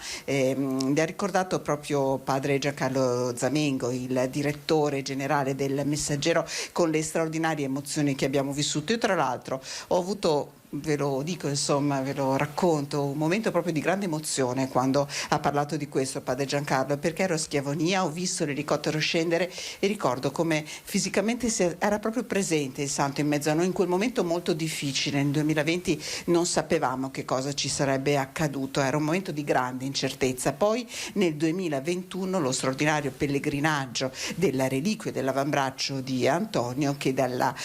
Ha ricordato proprio padre Giancarlo Zamengo, il direttore generale del Messaggero, con le straordinarie emozioni che abbiamo vissuto. Io tra l'altro ho avuto, ve lo dico, insomma, ve lo racconto, un momento proprio di grande emozione quando ha parlato di questo padre Giancarlo, perché ero a Schiavonia, ho visto l'elicottero scendere e ricordo come fisicamente era proprio presente il Santo in mezzo a noi in quel momento molto difficile. Nel 2020 non sapevamo che cosa ci sarebbe accaduto, era un momento di grande incertezza. Poi nel 2021 lo straordinario pellegrinaggio della reliquia dell'avambraccio di Antonio, che dal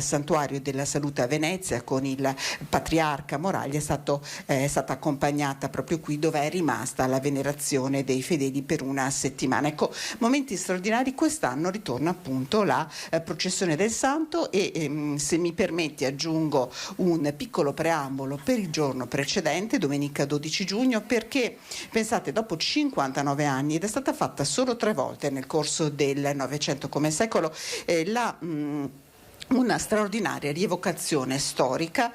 Santuario della Salute a Venezia con il patriarca Moraglia è stata accompagnata proprio qui, dove è rimasta la venerazione dei fedeli per una settimana. Ecco, momenti straordinari. Quest'anno ritorna appunto la processione del Santo e se mi permetti aggiungo un piccolo preambolo per il giorno precedente, domenica 12 giugno, perché pensate, dopo 59 anni, ed è stata fatta solo 3 volte nel corso del Novecento come secolo, una straordinaria rievocazione storica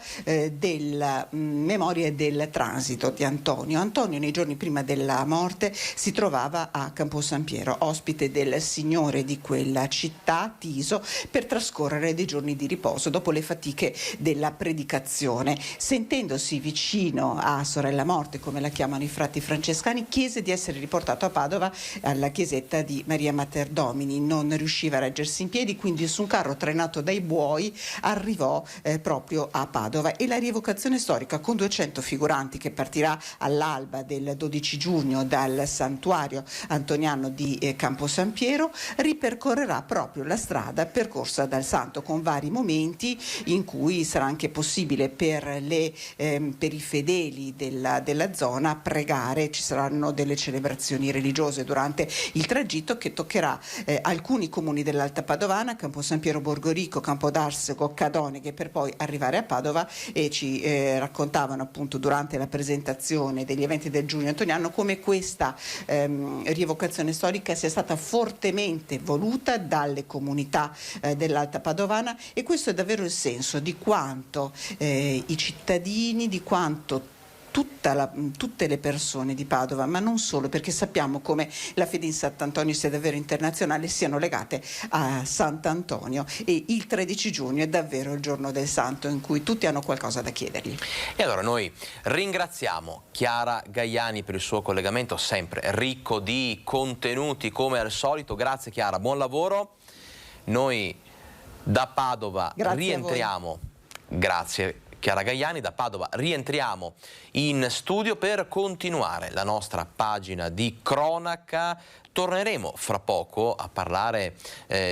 della memoria e del transito di Antonio. Antonio nei giorni prima della morte si trovava a Campo San Piero, ospite del Signore di quella città, Tiso, per trascorrere dei giorni di riposo dopo le fatiche della predicazione. Sentendosi vicino a Sorella Morte, come la chiamano i frati francescani, chiese di essere riportato a Padova alla chiesetta di Maria Mater Domini. Non riusciva a reggersi in piedi, quindi su un carro trainato dai buoi arrivò proprio a Padova, e la rievocazione storica con 200 figuranti, che partirà all'alba del 12 giugno dal santuario antoniano di Campo San Piero, ripercorrerà proprio la strada percorsa dal Santo, con vari momenti in cui sarà anche possibile per i fedeli della zona pregare. Ci saranno delle celebrazioni religiose durante il tragitto che toccherà alcuni comuni dell'Alta Padovana, Campo San Piero Borgorico, Campodarsego, Cadoneghe, per poi arrivare a Padova. E ci raccontavano appunto durante la presentazione degli eventi del Giugno Antoniano come questa rievocazione storica sia stata fortemente voluta dalle comunità dell'Alta Padovana, e questo è davvero il senso di quanto i cittadini, di quanto tutte le persone di Padova, ma non solo, perché sappiamo come la fede in Sant'Antonio sia davvero internazionale, siano legate a Sant'Antonio, e il 13 giugno è davvero il giorno del Santo in cui tutti hanno qualcosa da chiedergli. E allora noi ringraziamo Chiara Gaiani per il suo collegamento sempre ricco di contenuti come al solito. Grazie Chiara, buon lavoro. Noi da Padova rientriamo. Grazie Chiara Gaiani, da Padova rientriamo in studio per continuare la nostra pagina di cronaca. Torneremo fra poco a parlare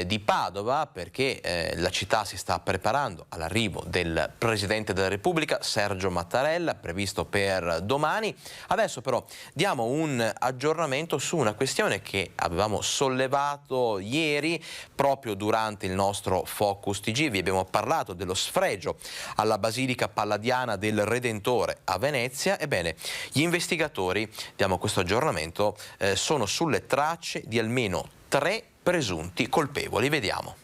di Padova, perché la città si sta preparando all'arrivo del Presidente della Repubblica, Sergio Mattarella, previsto per domani. Adesso però diamo un aggiornamento su una questione che avevamo sollevato ieri proprio durante il nostro Focus TG. Vi abbiamo parlato dello sfregio alla Basilica Basilica Palladiana del Redentore a Venezia. Ebbene, gli investigatori, diamo questo aggiornamento, sono sulle tracce di almeno 3 presunti colpevoli. Vediamo.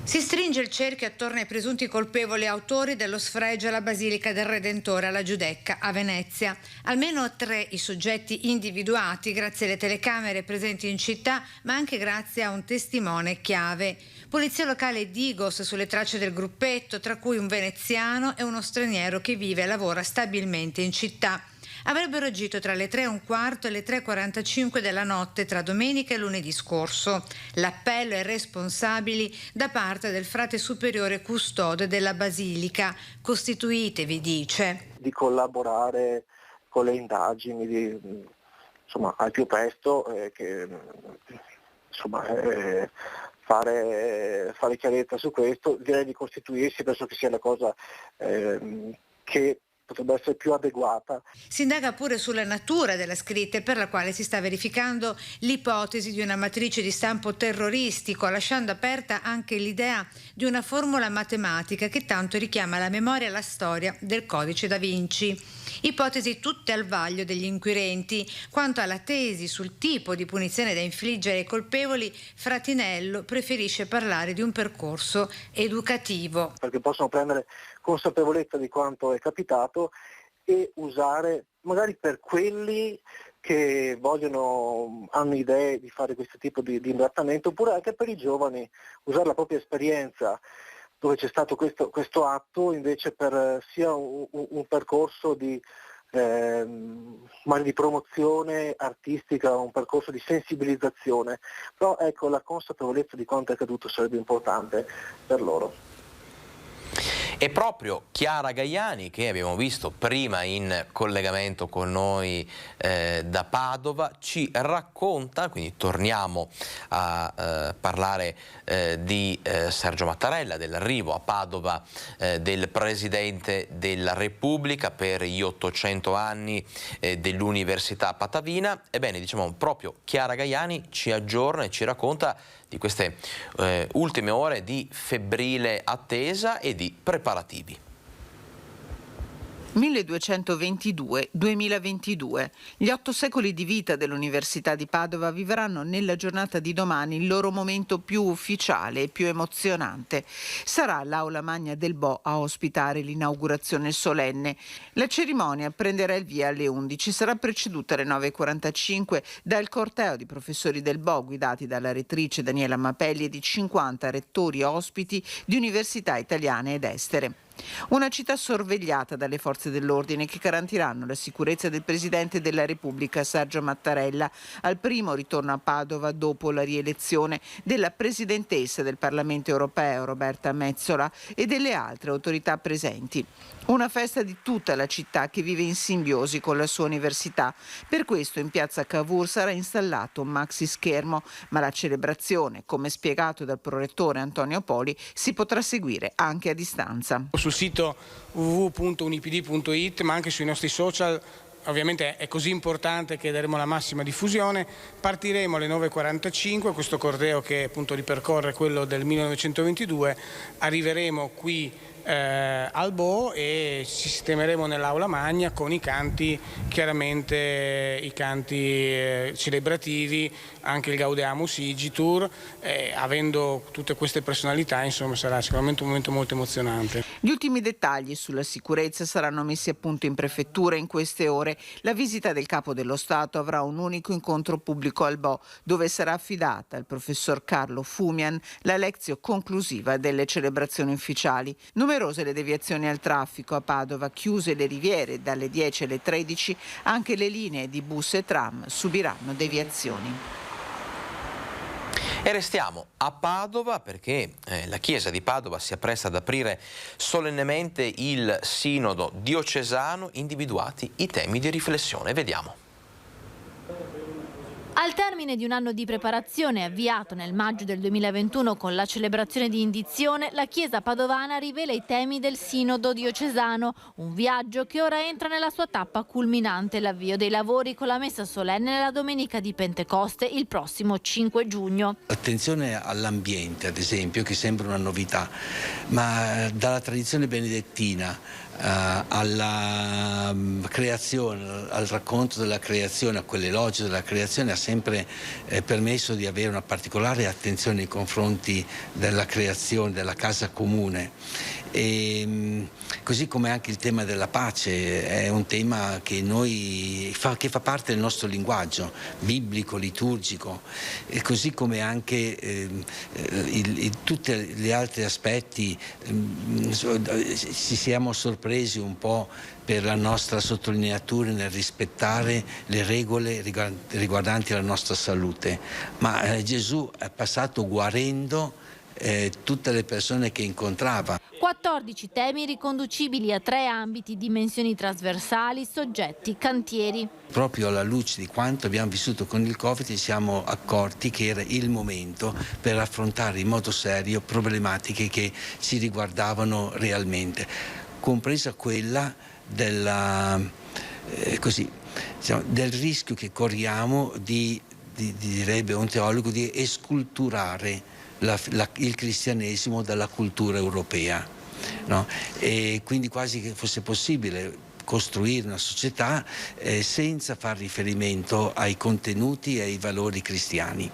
Si stringe il cerchio attorno ai presunti colpevoli autori dello sfregio alla Basilica del Redentore alla Giudecca a Venezia. Almeno 3 i soggetti individuati grazie alle telecamere presenti in città, ma anche grazie a un testimone chiave. Polizia locale Digos sulle tracce del gruppetto, tra cui un veneziano e uno straniero che vive e lavora stabilmente in città. Avrebbero agito tra le 3:15 e le 3:45 della notte tra domenica e lunedì scorso. L'appello ai responsabili da parte del frate superiore custode della Basilica. Costituitevi, dice. Di collaborare con le indagini, al più presto, fare chiarezza su questo. Direi di costituirsi, penso che sia la cosa che potrebbe essere più adeguata. Si indaga pure sulla natura della scritta, per la quale si sta verificando l'ipotesi di una matrice di stampo terroristico, lasciando aperta anche l'idea di una formula matematica che tanto richiama la memoria e la storia del codice da Vinci. Ipotesi tutte al vaglio degli inquirenti. Quanto alla tesi sul tipo di punizione da infliggere ai colpevoli, Fratinello preferisce parlare di un percorso educativo. Perché possono prendere consapevolezza di quanto è capitato e usare, magari per quelli che hanno idee di fare questo tipo di imbrattamento, oppure anche per i giovani, usare la propria esperienza dove c'è stato questo atto invece per sia un percorso di promozione artistica, un percorso di sensibilizzazione, però ecco, la consapevolezza di quanto è accaduto sarebbe importante per loro. E proprio Chiara Gaiani, che abbiamo visto prima in collegamento con noi da Padova, ci racconta, quindi torniamo a parlare di Sergio Mattarella, dell'arrivo a Padova del Presidente della Repubblica per gli 800 anni dell'Università Patavina. Ebbene, proprio Chiara Gaiani ci aggiorna e ci racconta di queste ultime ore di febbrile attesa e di preparativi. 1222-2022. Gli 8 secoli di vita dell'Università di Padova vivranno nella giornata di domani il loro momento più ufficiale e più emozionante. Sarà l'Aula Magna del Bo a ospitare l'inaugurazione solenne. La cerimonia prenderà il via alle 11, sarà preceduta alle 9:45 dal corteo di professori del Bo guidati dalla rettrice Daniela Mapelli e di 50 rettori ospiti di università italiane ed estere. Una città sorvegliata dalle forze dell'ordine che garantiranno la sicurezza del Presidente della Repubblica Sergio Mattarella al primo ritorno a Padova dopo la rielezione della Presidentessa del Parlamento europeo Roberta Metsola e delle altre autorità presenti. Una festa di tutta la città che vive in simbiosi con la sua università. Per questo in piazza Cavour sarà installato un maxi schermo, ma la celebrazione, come spiegato dal prorettore Antonio Poli, si potrà seguire anche a distanza. Sul sito www.unipd.it, ma anche sui nostri social. Ovviamente è così importante che daremo la massima diffusione. Partiremo alle 9:45, questo corteo che appunto ripercorre quello del 1922, arriveremo qui al Bo e ci sistemeremo nell'Aula Magna con i canti, chiaramente i canti celebrativi, anche il Gaudeamus Igitur, avendo tutte queste personalità, insomma sarà sicuramente un momento molto emozionante. Gli ultimi dettagli sulla sicurezza saranno messi a punto in prefettura in queste ore. La visita del Capo dello Stato avrà un unico incontro pubblico al Bo, dove sarà affidata al professor Carlo Fumian la lezione conclusiva delle celebrazioni ufficiali. Numerose le deviazioni al traffico a Padova, chiuse le riviere dalle 10 alle 13, anche le linee di bus e tram subiranno deviazioni. E restiamo a Padova perché la Chiesa di Padova si appresta ad aprire solennemente il Sinodo diocesano, individuati i temi di riflessione. Vediamo. Al termine di un anno di preparazione avviato nel maggio del 2021 con la celebrazione di indizione, la Chiesa padovana rivela i temi del Sinodo diocesano, un viaggio che ora entra nella sua tappa culminante, l'avvio dei lavori con la messa solenne nella domenica di Pentecoste il prossimo 5 giugno. Attenzione all'ambiente, ad esempio, che sembra una novità, ma dalla tradizione benedettina alla creazione, al racconto della creazione, a quell'elogio della creazione, ha sempre permesso di avere una particolare attenzione nei confronti della creazione, della casa comune. E, così come anche il tema della pace è un tema che che fa parte del nostro linguaggio biblico, liturgico, e così come anche tutti gli altri aspetti. Ci siamo sorpresi un po' per la nostra sottolineatura nel rispettare le regole riguardanti la nostra salute, ma Gesù è passato guarendo tutte le persone che incontrava. 14 temi riconducibili a 3 ambiti, dimensioni trasversali, soggetti, cantieri. Proprio alla luce di quanto abbiamo vissuto con il Covid ci siamo accorti che era il momento per affrontare in modo serio problematiche che ci riguardavano realmente, compresa quella del rischio che corriamo direbbe un teologo, di esculturare il cristianesimo dalla cultura europea, no? E quindi quasi che fosse possibile costruire una società senza far riferimento ai contenuti e ai valori cristiani.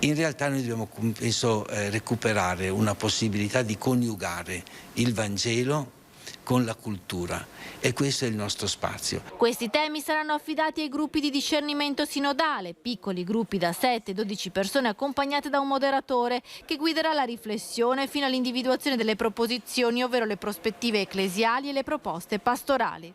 In realtà noi dobbiamo, penso, recuperare una possibilità di coniugare il Vangelo con la cultura, e questo è il nostro spazio. Questi temi saranno affidati ai gruppi di discernimento sinodale, piccoli gruppi da 7-12 persone accompagnate da un moderatore che guiderà la riflessione fino all'individuazione delle proposizioni, ovvero le prospettive ecclesiali e le proposte pastorali.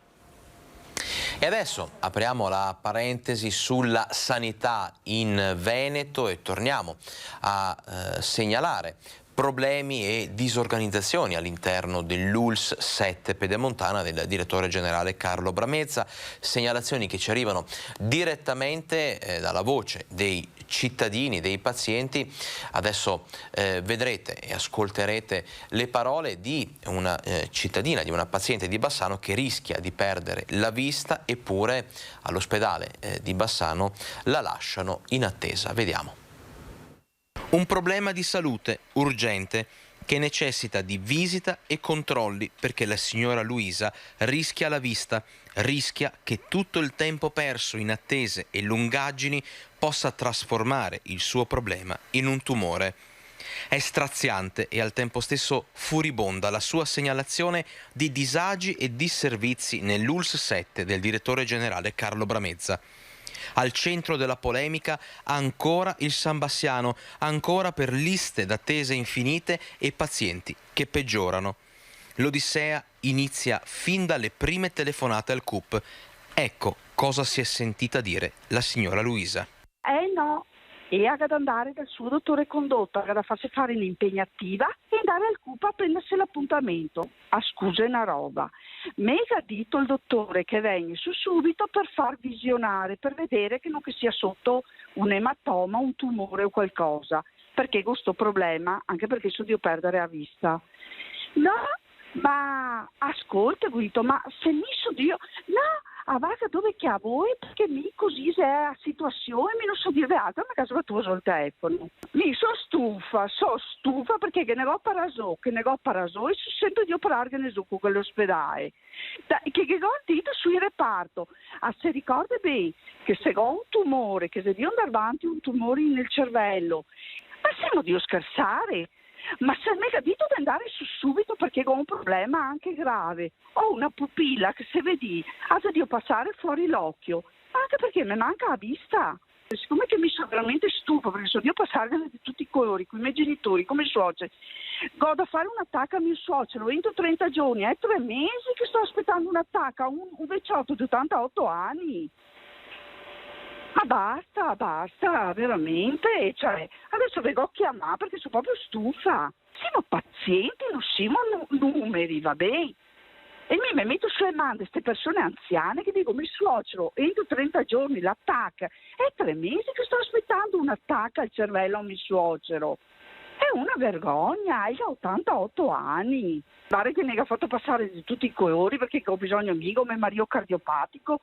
E adesso apriamo la parentesi sulla sanità in Veneto e torniamo a segnalare problemi e disorganizzazioni all'interno dell'ULSS 7 Pedemontana del direttore generale Carlo Bramezza, segnalazioni che ci arrivano direttamente dalla voce dei cittadini, dei pazienti. Adesso vedrete e ascolterete le parole di una cittadina, di una paziente di Bassano che rischia di perdere la vista, eppure all'ospedale di Bassano la lasciano in attesa. Vediamo. Un problema di salute urgente che necessita di visita e controlli perché la signora Luisa rischia la vista, rischia che tutto il tempo perso in attese e lungaggini possa trasformare il suo problema in un tumore. È straziante e al tempo stesso furibonda la sua segnalazione di disagi e disservizi nell'ULSS 7 del direttore generale Carlo Bramezza. Al centro della polemica ancora il San Bassiano, ancora per liste d'attesa infinite e pazienti che peggiorano. L'odissea inizia fin dalle prime telefonate al CUP. Ecco cosa si è sentita dire la signora Luisa. No, e ha da andare dal suo dottore condotto, ha da farsi fare un'impegnativa e andare al CUP a prendersi l'appuntamento. Scusa una roba. Mega dito il dottore che venga su subito per far visionare, per vedere che non che sia sotto un ematoma, un tumore o qualcosa. Perché questo problema, anche perché so di perdere la vista. No, ma ascolta, Guido, ma se mi so Dio, no, a vaga dove che a voi, perché mi così se è la situazione, mi non so dire altro, ma caso tu uso il telefono. Mi so stufa perché che ne ho paraso e so sempre di operare ne su con quell'ospedale. Che ho detto sul reparto, se ricorda bene che se ho un tumore, che se devo andare avanti un tumore nel cervello, ma siamo di scherzare? Ma se mi è dito di andare su subito perché ho un problema anche grave, ho una pupilla che se vedi ha da passare fuori l'occhio, anche perché mi manca la vista. Siccome che mi sono veramente stufa perché so di passare di tutti i colori, con i miei genitori, come i suoceri, ho da fare un attacco a mio suocero entro 30 giorni, è 3 mesi che sto aspettando un attacco a un vecchiotto di 88 anni. Ma basta, veramente, cioè, adesso vengo a chiamare perché sono proprio stufa. Siamo pazienti, non siamo numeri, va bene? E mi metto sulle mani queste persone anziane che dico, mi suocero, entro 30 giorni l'attacca. È 3 mesi che sto aspettando un attacco al cervello a mio suocero. È una vergogna, hai 88 anni. Pare che mi ha fatto passare di tutti i colori perché ho bisogno di come marito cardiopatico,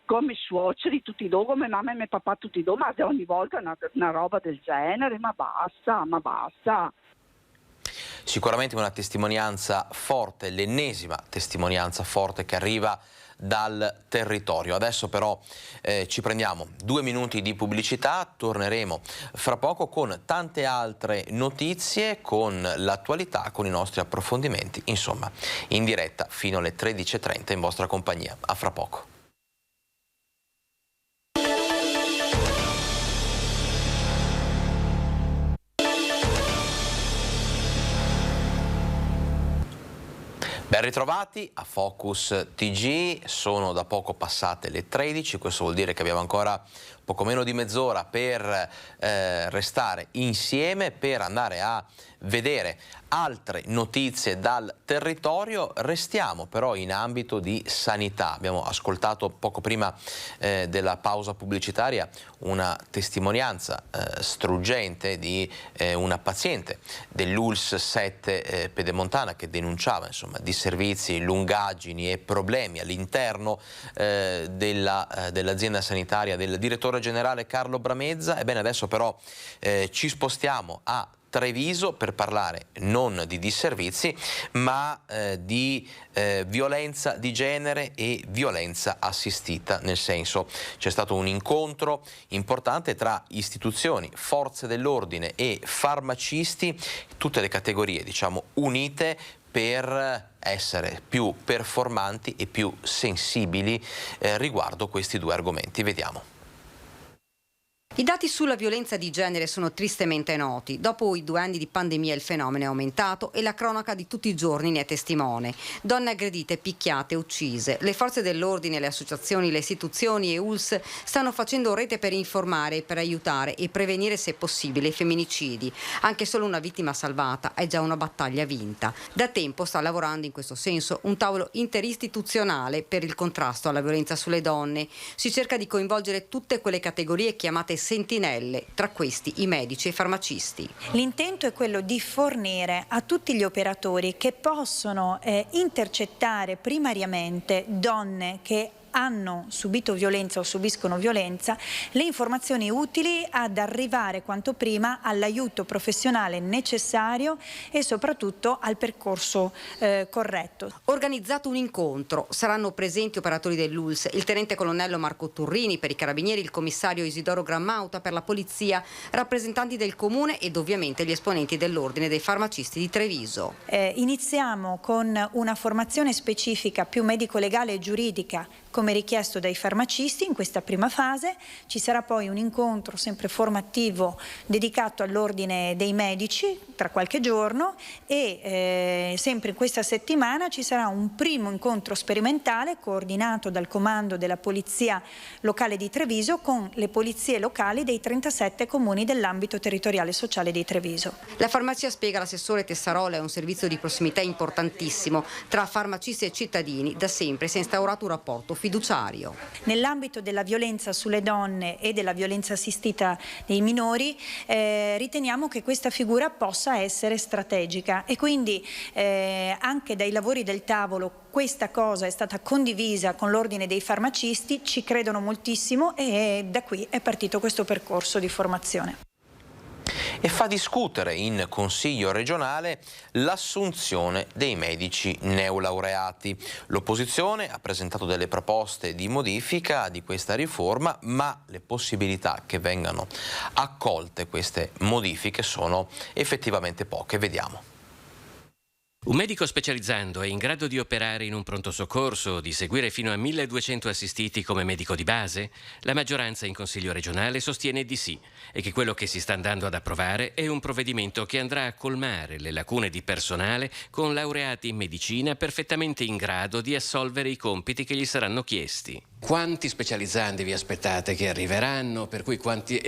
come suoceri tutti due, come mamma e mio papà tutti due, ma ogni volta una roba del genere, ma basta. Sicuramente una testimonianza forte, l'ennesima testimonianza forte che arriva dal territorio. Adesso però ci prendiamo 2 minuti di pubblicità, torneremo fra poco con tante altre notizie, con l'attualità, con i nostri approfondimenti, insomma in diretta fino alle 13:30 in vostra compagnia. A fra poco. Ben ritrovati a Focus TG, sono da poco passate le 13, questo vuol dire che abbiamo ancora poco meno di mezz'ora per restare insieme, per andare a vedere altre notizie dal territorio. Restiamo però in ambito di sanità. Abbiamo ascoltato poco prima della pausa pubblicitaria una testimonianza struggente di una paziente dell'ULSS 7 Pedemontana che denunciava insomma disservizi, lungaggini e problemi all'interno dell'azienda sanitaria del direttore generale Carlo Bramezza. Ebbene, adesso però ci spostiamo a Treviso per parlare non di disservizi ma di violenza di genere e violenza assistita, nel senso c'è stato un incontro importante tra istituzioni, forze dell'ordine e farmacisti, tutte le categorie diciamo unite per essere più performanti e più sensibili riguardo questi 2 argomenti. Vediamo. I dati sulla violenza di genere sono tristemente noti. Dopo i 2 anni di pandemia il fenomeno è aumentato e la cronaca di tutti i giorni ne è testimone. Donne aggredite, picchiate, uccise. Le forze dell'ordine, le associazioni, le istituzioni e ULSS stanno facendo rete per informare, per aiutare e prevenire se possibile i femminicidi. Anche solo una vittima salvata è già una battaglia vinta. Da tempo sta lavorando in questo senso un tavolo interistituzionale per il contrasto alla violenza sulle donne. Si cerca di coinvolgere tutte quelle categorie chiamate sentinelle, tra questi i medici e i farmacisti. L'intento è quello di fornire a tutti gli operatori che possono intercettare primariamente donne che hanno subito violenza o subiscono violenza, le informazioni utili ad arrivare quanto prima all'aiuto professionale necessario e soprattutto al percorso corretto. Organizzato un incontro, saranno presenti operatori dell'ULSS, il tenente colonnello Marco Turrini per i carabinieri, il commissario Isidoro Grammauta per la polizia, rappresentanti del comune ed ovviamente gli esponenti dell'ordine dei farmacisti di Treviso. Iniziamo con una formazione specifica più medico-legale e giuridica come richiesto dai farmacisti in questa prima fase. Ci sarà poi un incontro sempre formativo dedicato all'ordine dei medici tra qualche giorno e sempre in questa settimana ci sarà un primo incontro sperimentale coordinato dal comando della Polizia Locale di Treviso con le polizie locali dei 37 comuni dell'ambito territoriale sociale di Treviso. La farmacia, spiega l'assessore Tessarola, è un servizio di prossimità importantissimo tra farmacisti e cittadini. Da sempre si è instaurato un rapporto fiduciario. Nell'ambito della violenza sulle donne e della violenza assistita dei minori riteniamo che questa figura possa essere strategica e quindi anche dai lavori del tavolo questa cosa è stata condivisa con l'ordine dei farmacisti, ci credono moltissimo e da qui è partito questo percorso di formazione. E fa discutere in Consiglio regionale l'assunzione dei medici neolaureati. L'opposizione ha presentato delle proposte di modifica di questa riforma, ma le possibilità che vengano accolte queste modifiche sono effettivamente poche. Vediamo. Un medico specializzando è in grado di operare in un pronto soccorso, di seguire fino a 1200 assistiti come medico di base? La maggioranza in Consiglio regionale sostiene di sì e che quello che si sta andando ad approvare è un provvedimento che andrà a colmare le lacune di personale con laureati in medicina perfettamente in grado di assolvere i compiti che gli saranno chiesti. Quanti specializzandi vi aspettate che arriveranno, per cui quanti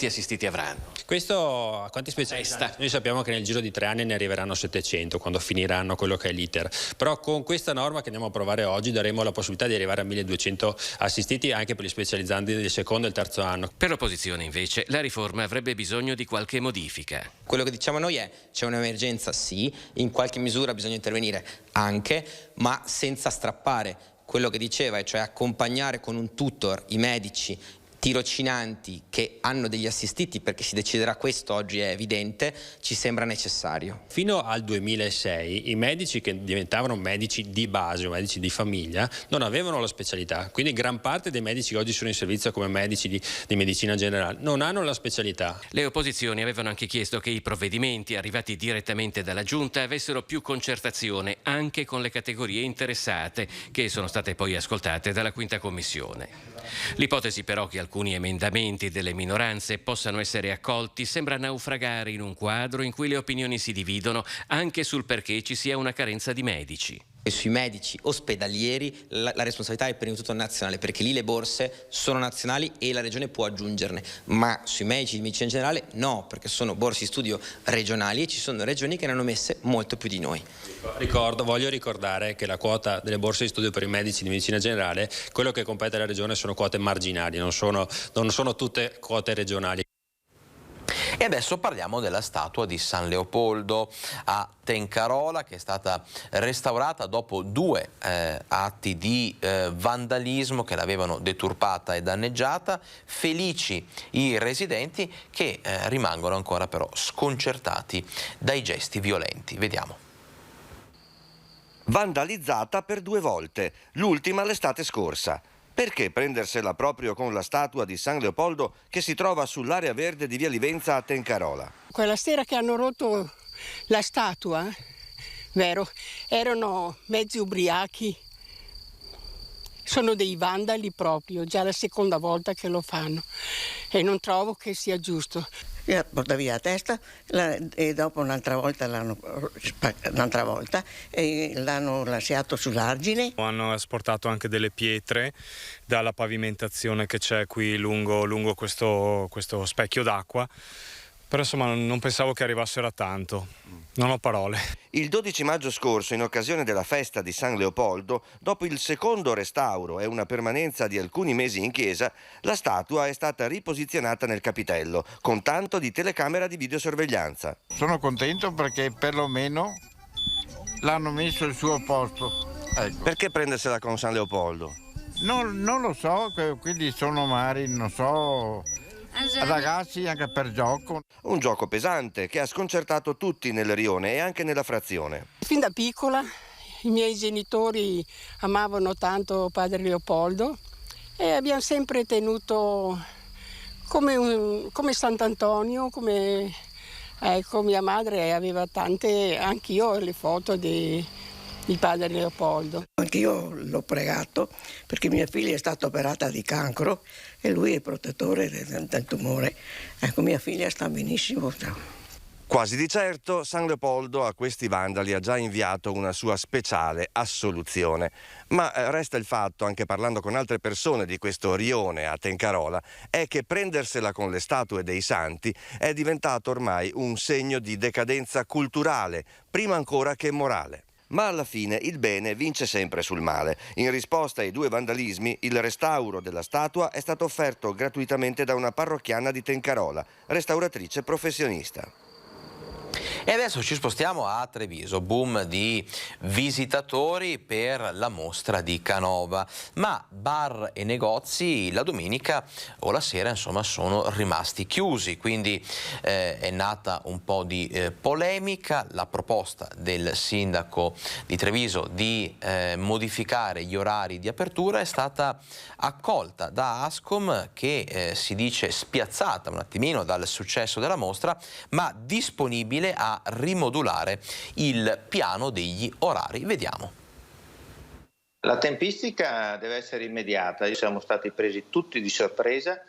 assistiti avranno? Questo a quanti specializzandi? Noi sappiamo che nel giro di 3 anni ne arriveranno 700 quando finiranno quello che è l'iter, però con questa norma che andiamo a approvare oggi daremo la possibilità di arrivare a 1200 assistiti anche per gli specializzandi del secondo e il terzo anno. Per l'opposizione invece la riforma avrebbe bisogno di qualche modifica. Quello che diciamo noi è: c'è un'emergenza, sì, in qualche misura bisogna intervenire anche, ma senza strappare quello che diceva, cioè accompagnare con un tutor i medici tirocinanti che hanno degli assistiti, perché si deciderà questo, oggi è evidente, ci sembra necessario. Fino al 2006 i medici che diventavano medici di base o medici di famiglia non avevano la specialità, quindi gran parte dei medici che oggi sono in servizio come medici di medicina generale non hanno la specialità. Le opposizioni avevano anche chiesto che i provvedimenti arrivati direttamente dalla Giunta avessero più concertazione anche con le categorie interessate, che sono state poi ascoltate dalla 5ª Commissione. L'ipotesi però che alcuni emendamenti delle minoranze possano essere accolti sembra naufragare in un quadro in cui le opinioni si dividono anche sul perché ci sia una carenza di medici. E sui medici ospedalieri la responsabilità è prima di tutto nazionale, perché lì le borse sono nazionali e la regione può aggiungerne, ma sui medici di medicina generale no, perché sono borse di studio regionali e ci sono regioni che ne hanno messe molto più di noi. Voglio ricordare che la quota delle borse di studio per i medici di medicina generale, quello che compete alla regione sono quote marginali, non sono tutte quote regionali. E adesso parliamo della statua di San Leopoldo a Tencarola, che è stata restaurata dopo 2 atti di vandalismo che l'avevano deturpata e danneggiata. Felici i residenti, che rimangono ancora però sconcertati dai gesti violenti. Vediamo. Vandalizzata per 2 volte, l'ultima l'estate scorsa. Perché prendersela proprio con la statua di San Leopoldo che si trova sull'area verde di via Livenza a Tencarola? Quella sera che hanno rotto la statua, vero, erano mezzi ubriachi. Sono dei vandali proprio, già la seconda volta che lo fanno e non trovo che sia giusto. Porta via la testa e dopo un'altra volta l'hanno lasciato sull'argine. Hanno asportato anche delle pietre dalla pavimentazione che c'è qui lungo questo specchio d'acqua. Però insomma non pensavo che arrivassero a tanto, non ho parole. Il 12 maggio scorso, in occasione della festa di San Leopoldo, dopo il secondo restauro e una permanenza di alcuni mesi in chiesa, la statua è stata riposizionata nel capitello, con tanto di telecamera di videosorveglianza. Sono contento perché perlomeno l'hanno messo al suo posto. Ecco. Perché prendersela con San Leopoldo? Non lo so, quindi sono magari, non so... ragazzi anche per gioco. Un gioco pesante che ha sconcertato tutti nel rione e anche nella frazione. Fin da piccola i miei genitori amavano tanto padre Leopoldo e abbiamo sempre tenuto come Sant'Antonio, come ecco, mia madre aveva tante, anch'io le foto di padre Leopoldo. Anch'io l'ho pregato perché mia figlia è stata operata di cancro e lui è protettore del tumore. Ecco, mia figlia sta benissimo. Quasi di certo San Leopoldo a questi vandali ha già inviato una sua speciale assoluzione, ma resta il fatto, anche parlando con altre persone di questo rione a Tencarola, è che prendersela con le statue dei santi è diventato ormai un segno di decadenza culturale, prima ancora che morale. Ma alla fine il bene vince sempre sul male. In risposta ai 2 vandalismi, il restauro della statua è stato offerto gratuitamente da una parrocchiana di Tencarola, restauratrice professionista. E adesso ci spostiamo a Treviso, boom di visitatori per la mostra di Canova, ma bar e negozi la domenica o la sera insomma sono rimasti chiusi, quindi è nata un po' di polemica. La proposta del sindaco di Treviso di modificare gli orari di apertura è stata accolta da Ascom, che si dice spiazzata un attimino dal successo della mostra, ma disponibile a rimodulare il piano degli orari. Vediamo. La tempistica deve essere immediata. Siamo stati presi tutti di sorpresa,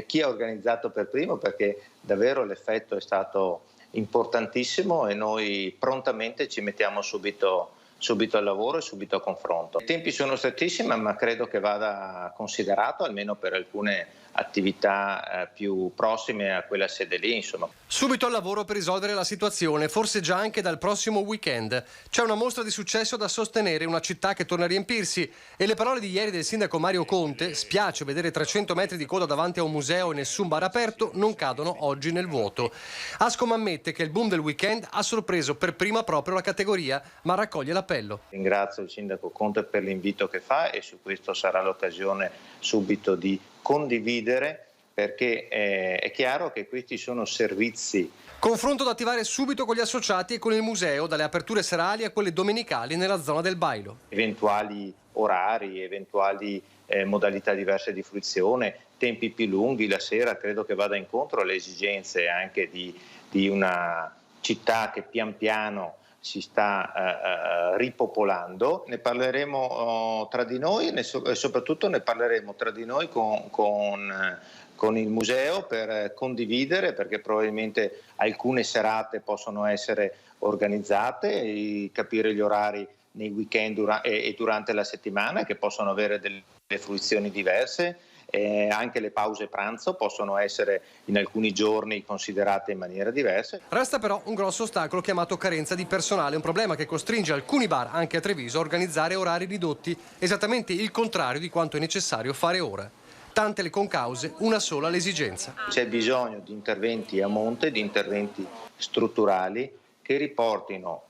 chi ha organizzato per primo, perché davvero l'effetto è stato importantissimo e noi prontamente ci mettiamo subito subito al lavoro e subito a confronto. I tempi sono strettissimi, ma credo che vada considerato almeno per alcune attività più prossime a quella sede lì, insomma. Subito al lavoro per risolvere la situazione, forse già anche dal prossimo weekend. C'è una mostra di successo da sostenere, una città che torna a riempirsi, e le parole di ieri del sindaco Mario Conte, spiace vedere 300 metri di coda davanti a un museo e nessun bar aperto, non cadono oggi nel vuoto. Ascom ammette che il boom del weekend ha sorpreso per prima proprio la categoria, ma raccoglie l'appello. Ringrazio il sindaco Conte per l'invito che fa e su questo sarà l'occasione subito di condividere, perché è chiaro che questi sono servizi. Confronto da attivare subito con gli associati e con il museo, dalle aperture serali a quelle domenicali nella zona del Bailo. Eventuali orari, eventuali modalità diverse di fruizione, tempi più lunghi la sera, credo che vada incontro alle esigenze anche di una città che pian piano si sta ripopolando. Ne parleremo tra di noi e soprattutto ne parleremo tra di noi con il museo per condividere, perché probabilmente alcune serate possono essere organizzate, capire gli orari nei weekend e durante la settimana che possono avere delle fruizioni diverse. Anche le pause pranzo possono essere in alcuni giorni considerate in maniera diversa. Resta però un grosso ostacolo chiamato carenza di personale, un problema che costringe alcuni bar, anche a Treviso, a organizzare orari ridotti, esattamente il contrario di quanto è necessario fare ora. Tante le concause, una sola l'esigenza. C'è bisogno di interventi a monte, di interventi strutturali che riportino,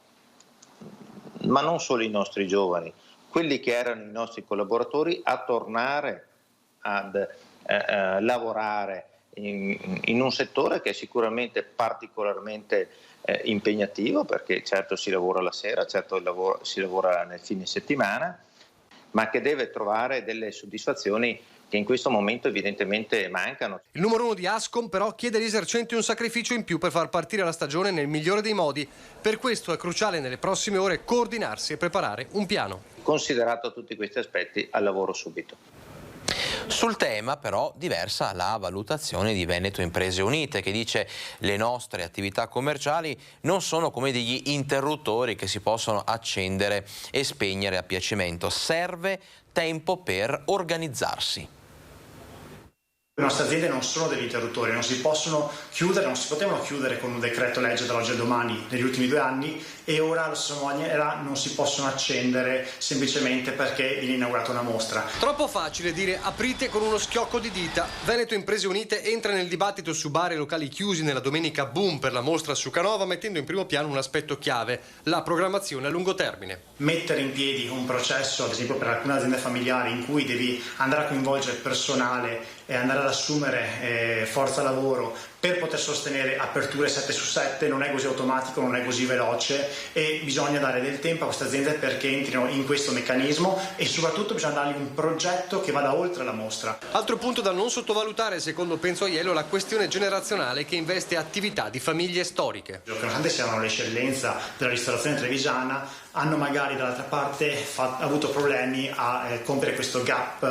ma non solo i nostri giovani, quelli che erano i nostri collaboratori, a tornare ad lavorare in un settore che è sicuramente particolarmente impegnativo, perché certo si lavora la sera, certo si lavora nel fine settimana, ma che deve trovare delle soddisfazioni che in questo momento evidentemente mancano. Il numero 1 di Ascom però chiede agli esercenti un sacrificio in più per far partire la stagione nel migliore dei modi. Per questo è cruciale nelle prossime ore coordinarsi e preparare un piano. Considerato tutti questi aspetti, al lavoro subito. Sul tema però diversa la valutazione di Veneto Imprese Unite, che dice: le nostre attività commerciali non sono come degli interruttori che si possono accendere e spegnere a piacimento, serve tempo per organizzarsi. Le nostre aziende non sono degli interruttori, non si possono chiudere, non si potevano chiudere con un decreto legge dall'oggi al domani negli ultimi 2 anni, e ora allo stesso maniera non si possono accendere semplicemente perché viene inaugurata una mostra. Troppo facile dire aprite con uno schiocco di dita. Veneto Imprese Unite entra nel dibattito su bar e locali chiusi nella domenica boom per la mostra su Canova, mettendo in primo piano un aspetto chiave: la programmazione a lungo termine. Mettere in piedi un processo, ad esempio per alcune aziende familiari, in cui devi andare a coinvolgere personale e andare ad assumere forza lavoro per poter sostenere aperture 7/7 non è così automatico, non è così veloce, e bisogna dare del tempo a queste aziende perché entrino in questo meccanismo, e soprattutto bisogna dargli un progetto che vada oltre la mostra. Altro punto da non sottovalutare, secondo Penso Aiello, la questione generazionale che investe attività di famiglie storiche. Nonostante siano l'eccellenza della ristorazione trevigiana, hanno magari dall'altra parte avuto problemi a compiere questo gap,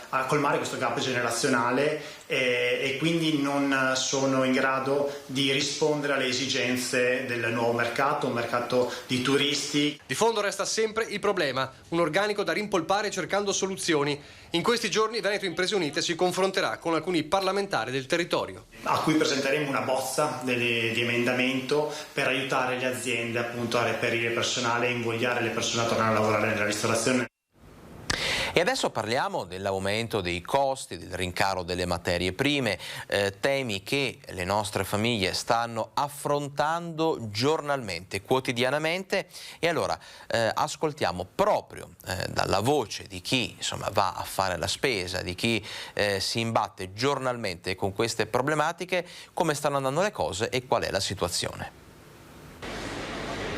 a colmare questo gap generazionale, e quindi non sono in grado di rispondere alle esigenze del nuovo mercato, un mercato di turisti. Di fondo resta sempre il problema, un organico da rimpolpare cercando soluzioni. In questi giorni Veneto Imprese Unite si confronterà con alcuni parlamentari del territorio, a cui presenteremo una bozza di emendamento per aiutare le aziende appunto a reperire personale e invogliare le persone a tornare a lavorare nella ristorazione. E adesso parliamo dell'aumento dei costi, del rincaro delle materie prime, temi che le nostre famiglie stanno affrontando giornalmente, quotidianamente. E allora ascoltiamo proprio dalla voce di chi va a fare la spesa, di chi si imbatte giornalmente con queste problematiche, come stanno andando le cose e qual è la situazione.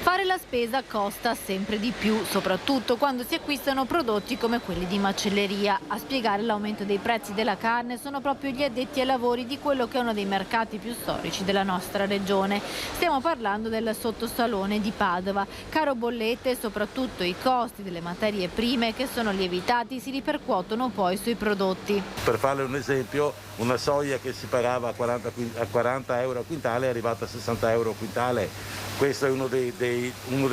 Fare la spesa costa sempre di più, soprattutto quando si acquistano prodotti come quelli di macelleria. A spiegare l'aumento dei prezzi della carne sono proprio gli addetti ai lavori di quello che è uno dei mercati più storici della nostra regione. Stiamo parlando del sottosalone di Padova. Caro bollette e soprattutto i costi delle materie prime che sono lievitati si ripercuotono poi sui prodotti. Per farle un esempio, una soia che si pagava a 40 euro a quintale è arrivata a 60 euro a quintale. Questo è uno dei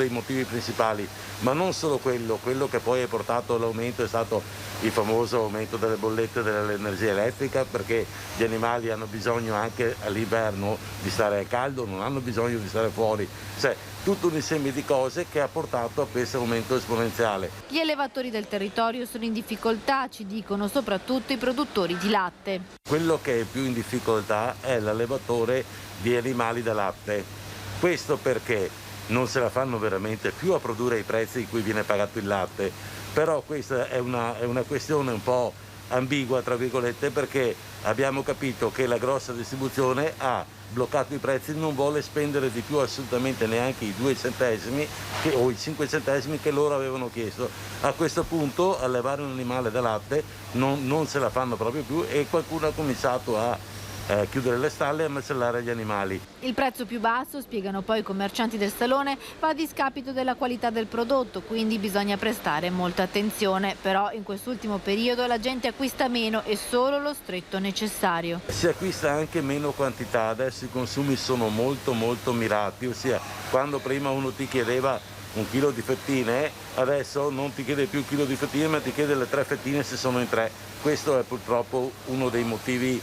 motivi principali, ma non solo quello che poi ha portato all'aumento è stato il famoso aumento delle bollette dell'energia elettrica, perché gli animali hanno bisogno anche all'inverno di stare al caldo, non hanno bisogno di stare fuori, cioè tutto un insieme di cose che ha portato a questo aumento esponenziale. Gli allevatori del territorio sono in difficoltà, ci dicono soprattutto i produttori di latte. Quello che è più in difficoltà è l'allevatore di animali da latte. Questo perché non se la fanno veramente più a produrre i prezzi in cui viene pagato il latte, però questa è una questione un po' ambigua, tra virgolette, perché abbiamo capito che la grossa distribuzione ha bloccato i prezzi, non vuole spendere di più assolutamente neanche i 2 centesimi o i 5 centesimi che loro avevano chiesto. A questo punto allevare un animale da latte non se la fanno proprio più e qualcuno ha cominciato a chiudere le stalle e a macellare gli animali. Il prezzo più basso, spiegano poi i commercianti del salone, va a discapito della qualità del prodotto, quindi bisogna prestare molta attenzione. Però in quest'ultimo periodo la gente acquista meno e solo lo stretto necessario. Si acquista anche meno quantità, adesso i consumi sono molto mirati, ossia quando prima uno ti chiedeva 1 chilo di fettine, adesso non ti chiede più 1 chilo di fettine ma ti chiede le 3 fettine se sono in 3. Questo è purtroppo uno dei motivi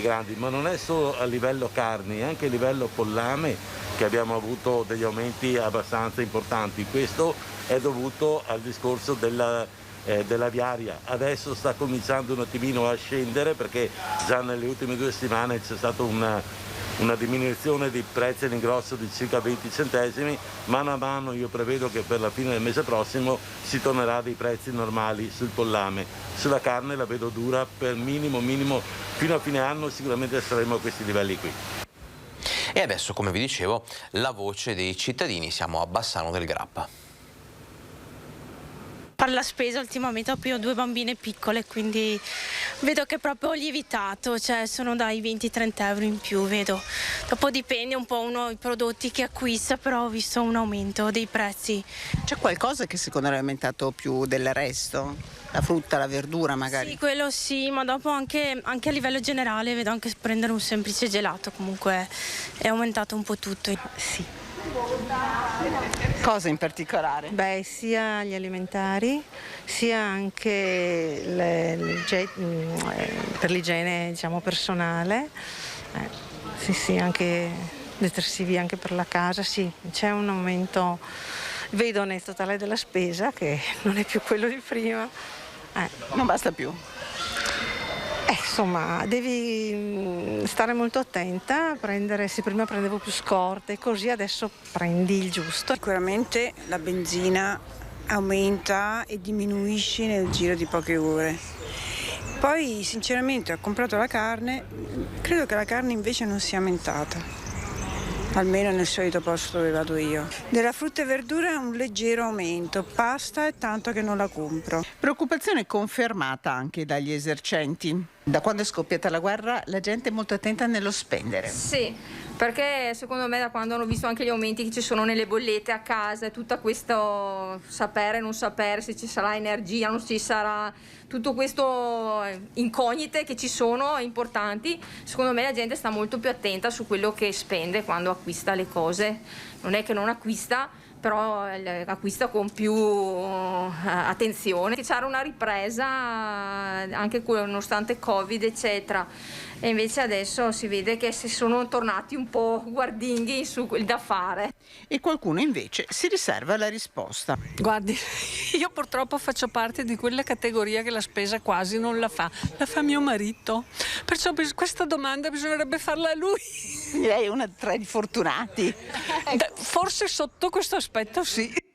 grandi, ma non è solo a livello carni, anche a livello pollame che abbiamo avuto degli aumenti abbastanza importanti. Questo è dovuto al discorso dell'aviaria. Adesso sta cominciando un attimino a scendere perché già nelle ultime 2 settimane c'è stata una diminuzione di prezzi all'ingrosso di circa 20 centesimi, mano a mano io prevedo che per la fine del mese prossimo si tornerà a dei prezzi normali sul pollame. Sulla carne la vedo dura per minimo fino a fine anno, sicuramente saremo a questi livelli qui. E adesso, come vi dicevo, la voce dei cittadini, siamo a Bassano del Grappa. Per la spesa ultimamente ho 2 bambine piccole, quindi vedo che è proprio lievitato, cioè sono dai 20-30 euro in più, vedo. Dopo dipende un po' i prodotti che acquista, però ho visto un aumento dei prezzi. C'è qualcosa che secondo lei è aumentato più del resto? La frutta, la verdura magari? Sì, quello sì, ma dopo anche a livello generale vedo anche prendere un semplice gelato, comunque è aumentato un po' tutto. Sì. Cosa in particolare? Beh, sia gli alimentari, sia anche per l'igiene, diciamo, personale. Sì, anche detersivi anche per la casa, sì, c'è un aumento, vedo nel totale della spesa che non è più quello di prima. Non basta più. Insomma, devi stare molto attenta, se prima prendevo più scorte, così adesso prendi il giusto. Sicuramente la benzina aumenta e diminuisce nel giro di poche ore. Poi sinceramente ho comprato la carne, credo che la carne invece non sia aumentata. Almeno nel solito posto dove vado io. Della frutta e verdura un leggero aumento, pasta è tanto che non la compro. Preoccupazione confermata anche dagli esercenti. Da quando è scoppiata la guerra la gente è molto attenta nello spendere. Sì, perché secondo me da quando hanno visto anche gli aumenti che ci sono nelle bollette a casa, tutto questo sapere, non sapere se ci sarà energia, non ci sarà, tutto questo incognite che ci sono importanti, secondo me la gente sta molto più attenta su quello che spende quando acquista le cose. Non è che non acquista, però acquista con più attenzione. C'era una ripresa anche nonostante Covid eccetera, e invece adesso si vede che si sono tornati un po' guardinghi su quel da fare. E qualcuno invece si riserva la risposta. Guardi, io purtroppo faccio parte di quella categoria che la spesa quasi non la fa mio marito, perciò questa domanda bisognerebbe farla a lui. Lei è una tra i fortunati. Forse sotto questo aspetto sì.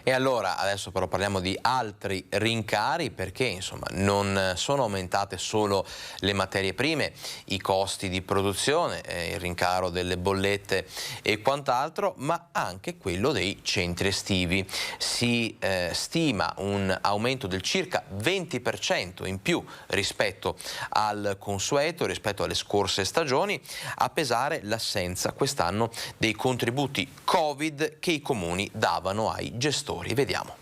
E allora adesso però parliamo di altri rincari, perché insomma non sono aumentate solo le materie prime, i costi di produzione, il rincaro delle bollette e quant'altro, ma anche quello dei centri estivi. Si stima un aumento del circa 20% in più rispetto al consueto, rispetto alle scorse stagioni, a pesare l'assenza quest'anno dei contributi Covid che i comuni davano ai gestori. Vediamo.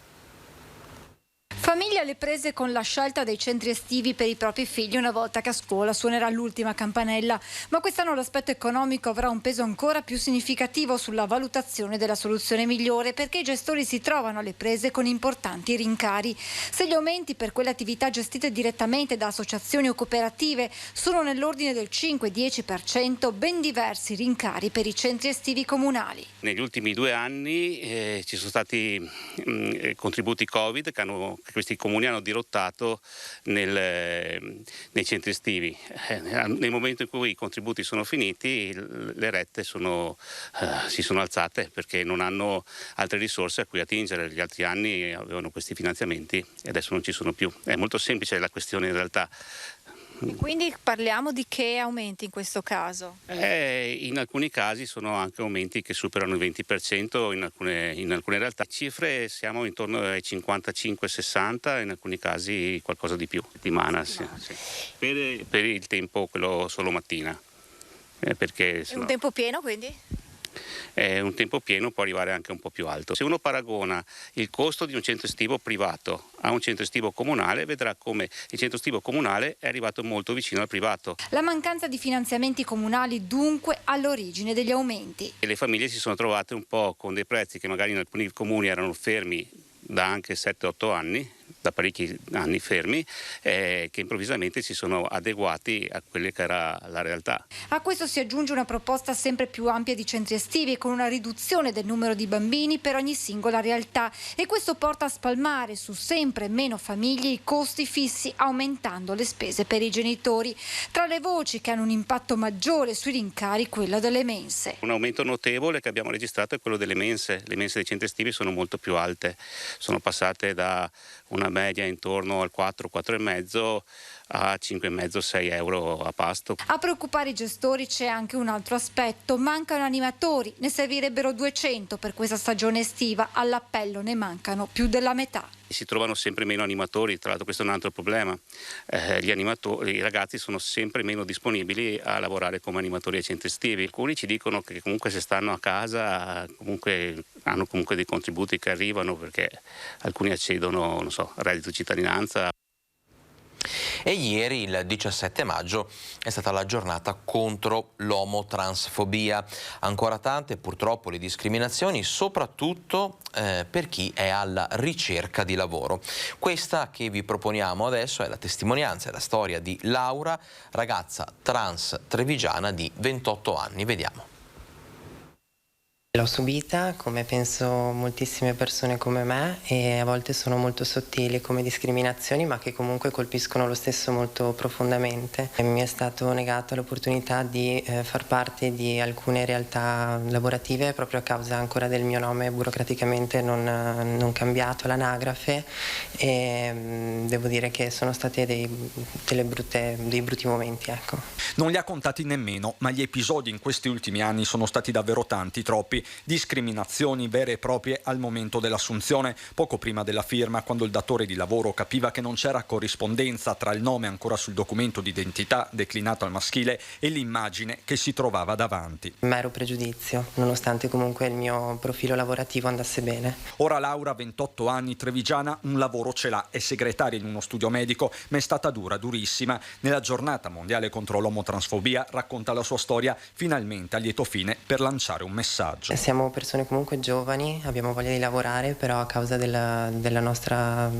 Famiglie Famiglie alle prese con la scelta dei centri estivi per i propri figli una volta che a scuola suonerà l'ultima campanella, ma quest'anno l'aspetto economico avrà un peso ancora più significativo sulla valutazione della soluzione migliore, perché i gestori si trovano alle prese con importanti rincari. Se gli aumenti per quelle attività gestite direttamente da associazioni o cooperative sono nell'ordine del 5-10%, ben diversi rincari per i centri estivi comunali. Negli ultimi 2 anni ci sono stati contributi Covid che questi comuni hanno dirottato nei centri estivi. Nel momento in cui i contributi sono finiti, le rette si sono alzate perché non hanno altre risorse a cui attingere. Gli altri anni avevano questi finanziamenti e adesso non ci sono più. È molto semplice la questione in realtà. E quindi parliamo di che aumenti in questo caso? In alcuni casi sono anche aumenti che superano il 20%, in alcune realtà cifre siamo intorno ai 55-60, in alcuni casi qualcosa di più. Settimana. Sì. Per il tempo, quello solo mattina. Perché È un tempo pieno quindi? Un tempo pieno può arrivare anche un po' più alto. Se uno paragona il costo di un centro estivo privato a un centro estivo comunale, vedrà come il centro estivo comunale è arrivato molto vicino al privato. La mancanza di finanziamenti comunali dunque all'origine degli aumenti. E le famiglie si sono trovate un po' con dei prezzi che magari in alcuni comuni erano fermi da anche 7-8 anni, da parecchi anni fermi, che improvvisamente si sono adeguati a quella che era la realtà. A questo si aggiunge una proposta sempre più ampia di centri estivi, con una riduzione del numero di bambini per ogni singola realtà, e questo porta a spalmare su sempre meno famiglie i costi fissi, aumentando le spese per i genitori. Tra le voci che hanno un impatto maggiore sui rincari, quella delle mense. Un aumento notevole che abbiamo registrato è quello delle mense. Le mense dei centri estivi sono molto più alte, sono passate da una media intorno al 4-4,5 a 5,5-6 euro a pasto. A preoccupare i gestori c'è anche un altro aspetto: mancano animatori, ne servirebbero 200 per questa stagione estiva, all'appello ne mancano più della metà. Si trovano sempre meno animatori, tra l'altro questo è un altro problema. I ragazzi sono sempre meno disponibili a lavorare come animatori ai centri estivi. Alcuni ci dicono che comunque se stanno a casa hanno comunque dei contributi che arrivano, perché alcuni accedono, non so, al reddito di cittadinanza. E ieri, il 17 maggio, è stata la giornata contro l'omotransfobia. Ancora tante purtroppo le discriminazioni, soprattutto per chi è alla ricerca di lavoro. Questa che vi proponiamo adesso è la testimonianza e la storia di Laura, ragazza trans trevigiana di 28 anni. Vediamo. L'ho subita, come penso moltissime persone come me, e a volte sono molto sottili come discriminazioni, ma che comunque colpiscono lo stesso molto profondamente. Mi è stato negato l'opportunità di far parte di alcune realtà lavorative proprio a causa ancora del mio nome burocraticamente non cambiato all'anagrafe, e devo dire che sono stati dei brutti momenti, ecco. Non li ha contati nemmeno, ma gli episodi in questi ultimi anni sono stati davvero tanti, troppi. Discriminazioni vere e proprie al momento dell'assunzione, poco prima della firma, quando il datore di lavoro capiva che non c'era corrispondenza tra il nome ancora sul documento d'identità declinato al maschile e l'immagine che si trovava davanti. Mero pregiudizio, nonostante comunque il mio profilo lavorativo andasse bene. Ora Laura, 28 anni, trevigiana, un lavoro ce l'ha, è segretaria in uno studio medico, ma è stata dura, durissima. Nella giornata mondiale contro l'omotransfobia racconta la sua storia, finalmente a lieto fine, per lanciare un messaggio. Siamo persone comunque giovani, abbiamo voglia di lavorare, però a causa della nostra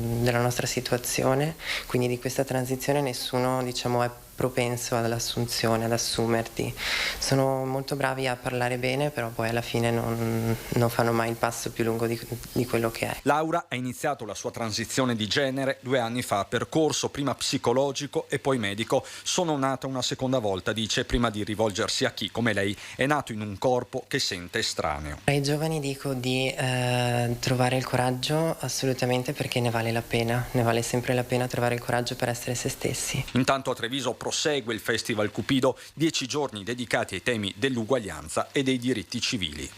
situazione, quindi di questa transizione, nessuno, diciamo, è propenso all'assunzione, ad assumerti. Sono molto bravi a parlare bene, però poi alla fine non fanno mai il passo più lungo di quello che è. Laura ha iniziato la sua transizione di genere 2 anni fa, percorso prima psicologico e poi medico. Sono nata una seconda volta, dice, prima di rivolgersi a chi, come lei, è nato in un corpo che sente estraneo. Ai giovani dico di trovare il coraggio, assolutamente, perché ne vale la pena, ne vale sempre la pena trovare il coraggio per essere se stessi. Intanto a Treviso prosegue il Festival Cupido, 10 giorni dedicati ai temi dell'uguaglianza e dei diritti civili.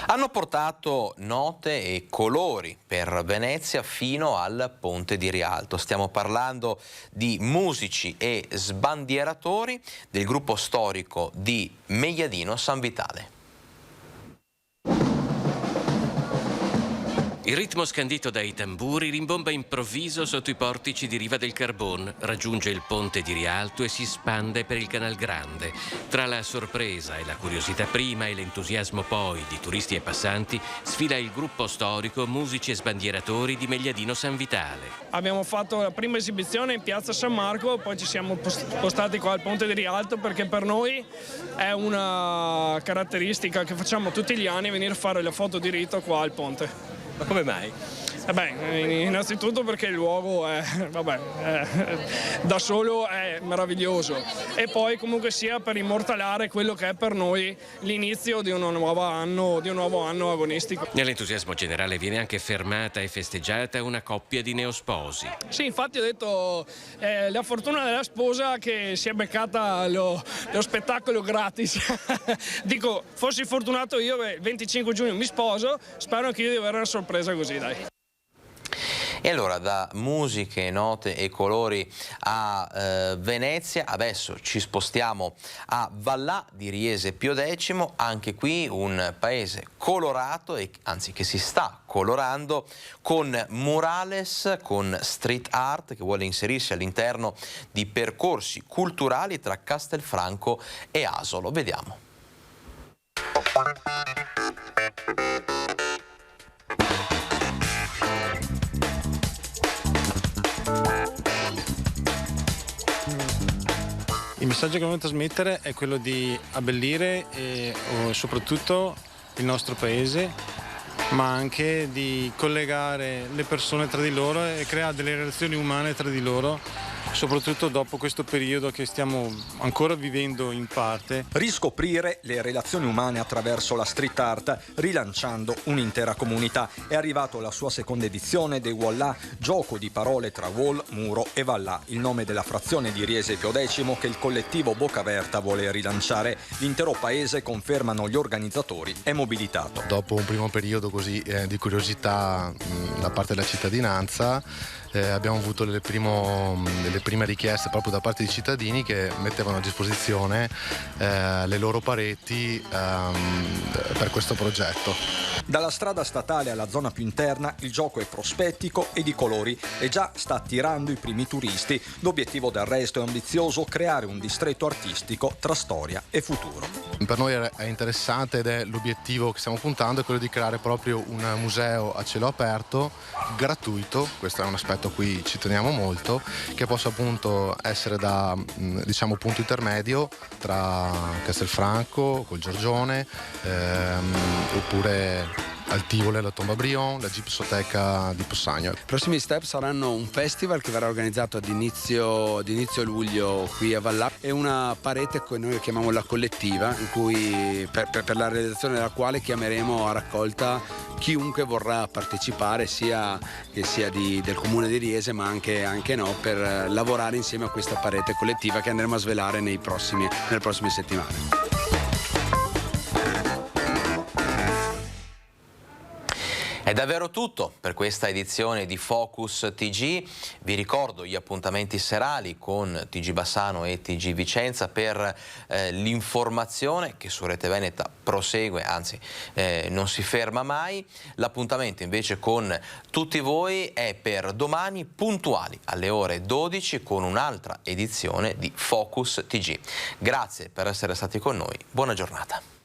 Hanno portato note e colori per Venezia fino al Ponte di Rialto. Stiamo parlando di musici e sbandieratori del gruppo storico di Meiadino San Vitale. Il ritmo scandito dai tamburi rimbomba improvviso sotto i portici di Riva del Carbon, raggiunge il ponte di Rialto e si spande per il Canal Grande. Tra la sorpresa e la curiosità prima e l'entusiasmo poi di turisti e passanti, sfila il gruppo storico Musici e Sbandieratori di Megliadino San Vitale. Abbiamo fatto la prima esibizione in piazza San Marco, poi ci siamo spostati qua al ponte di Rialto perché per noi è una caratteristica che facciamo tutti gli anni, venire a fare la foto di rito qua al ponte. Ma come mai? Innanzitutto perché il luogo da solo è meraviglioso e poi comunque sia per immortalare quello che è per noi l'inizio di un nuovo anno agonistico. Nell'entusiasmo generale viene anche fermata e festeggiata una coppia di neosposi. Sì, infatti ho detto la fortuna della sposa che si è beccata lo spettacolo gratis. Dico, fossi fortunato io, il 25 giugno mi sposo, spero anche io di avere una sorpresa così, dai. E allora da musiche, note e colori a Venezia, adesso ci spostiamo a Vallà di Riese Pio X, anche qui un paese colorato, e anzi che si sta colorando con murales, con street art che vuole inserirsi all'interno di percorsi culturali tra Castelfranco e Asolo. Vediamo. Il messaggio che vogliamo trasmettere è quello di abbellire soprattutto il nostro paese, ma anche di collegare le persone tra di loro e creare delle relazioni umane tra di loro, soprattutto dopo questo periodo che stiamo ancora vivendo in parte. Riscoprire le relazioni umane attraverso la street art, rilanciando un'intera comunità. È arrivato la sua seconda edizione dei Wallà, gioco di parole tra wall, muro e vallà, il nome della frazione di Riese Pio X che il collettivo Bocaverta vuole rilanciare. L'intero paese, confermano gli organizzatori, è mobilitato. Dopo un primo periodo così di curiosità da parte della cittadinanza, abbiamo avuto le prime richieste proprio da parte dei cittadini che mettevano a disposizione le loro pareti per questo progetto. Dalla strada statale alla zona più interna il gioco è prospettico e di colori e già sta attirando i primi turisti. L'obiettivo del resto è ambizioso: creare un distretto artistico tra storia e futuro. Per noi è interessante ed è l'obiettivo che stiamo puntando, è quello di creare proprio un museo a cielo aperto gratuito. Questo è un aspetto a cui ci teniamo molto, che possa appunto essere da punto intermedio tra Castelfranco, col Giorgione, oppure al Tivole, la Tomba Brion, la Gipsoteca di Possagno. I prossimi step saranno un festival che verrà organizzato ad inizio luglio qui a Vallà e una parete che noi chiamiamo la collettiva, in cui per la realizzazione della quale chiameremo a raccolta chiunque vorrà partecipare, sia che sia del comune di Riese ma anche no, per lavorare insieme a questa parete collettiva che andremo a svelare nelle prossime settimane. È davvero tutto per questa edizione di Focus TG. Vi ricordo gli appuntamenti serali con TG Bassano e TG Vicenza per l'informazione che su Rete Veneta prosegue, anzi non si ferma mai. L'appuntamento invece con tutti voi è per domani puntuali alle ore 12 con un'altra edizione di Focus TG. Grazie per essere stati con noi, buona giornata.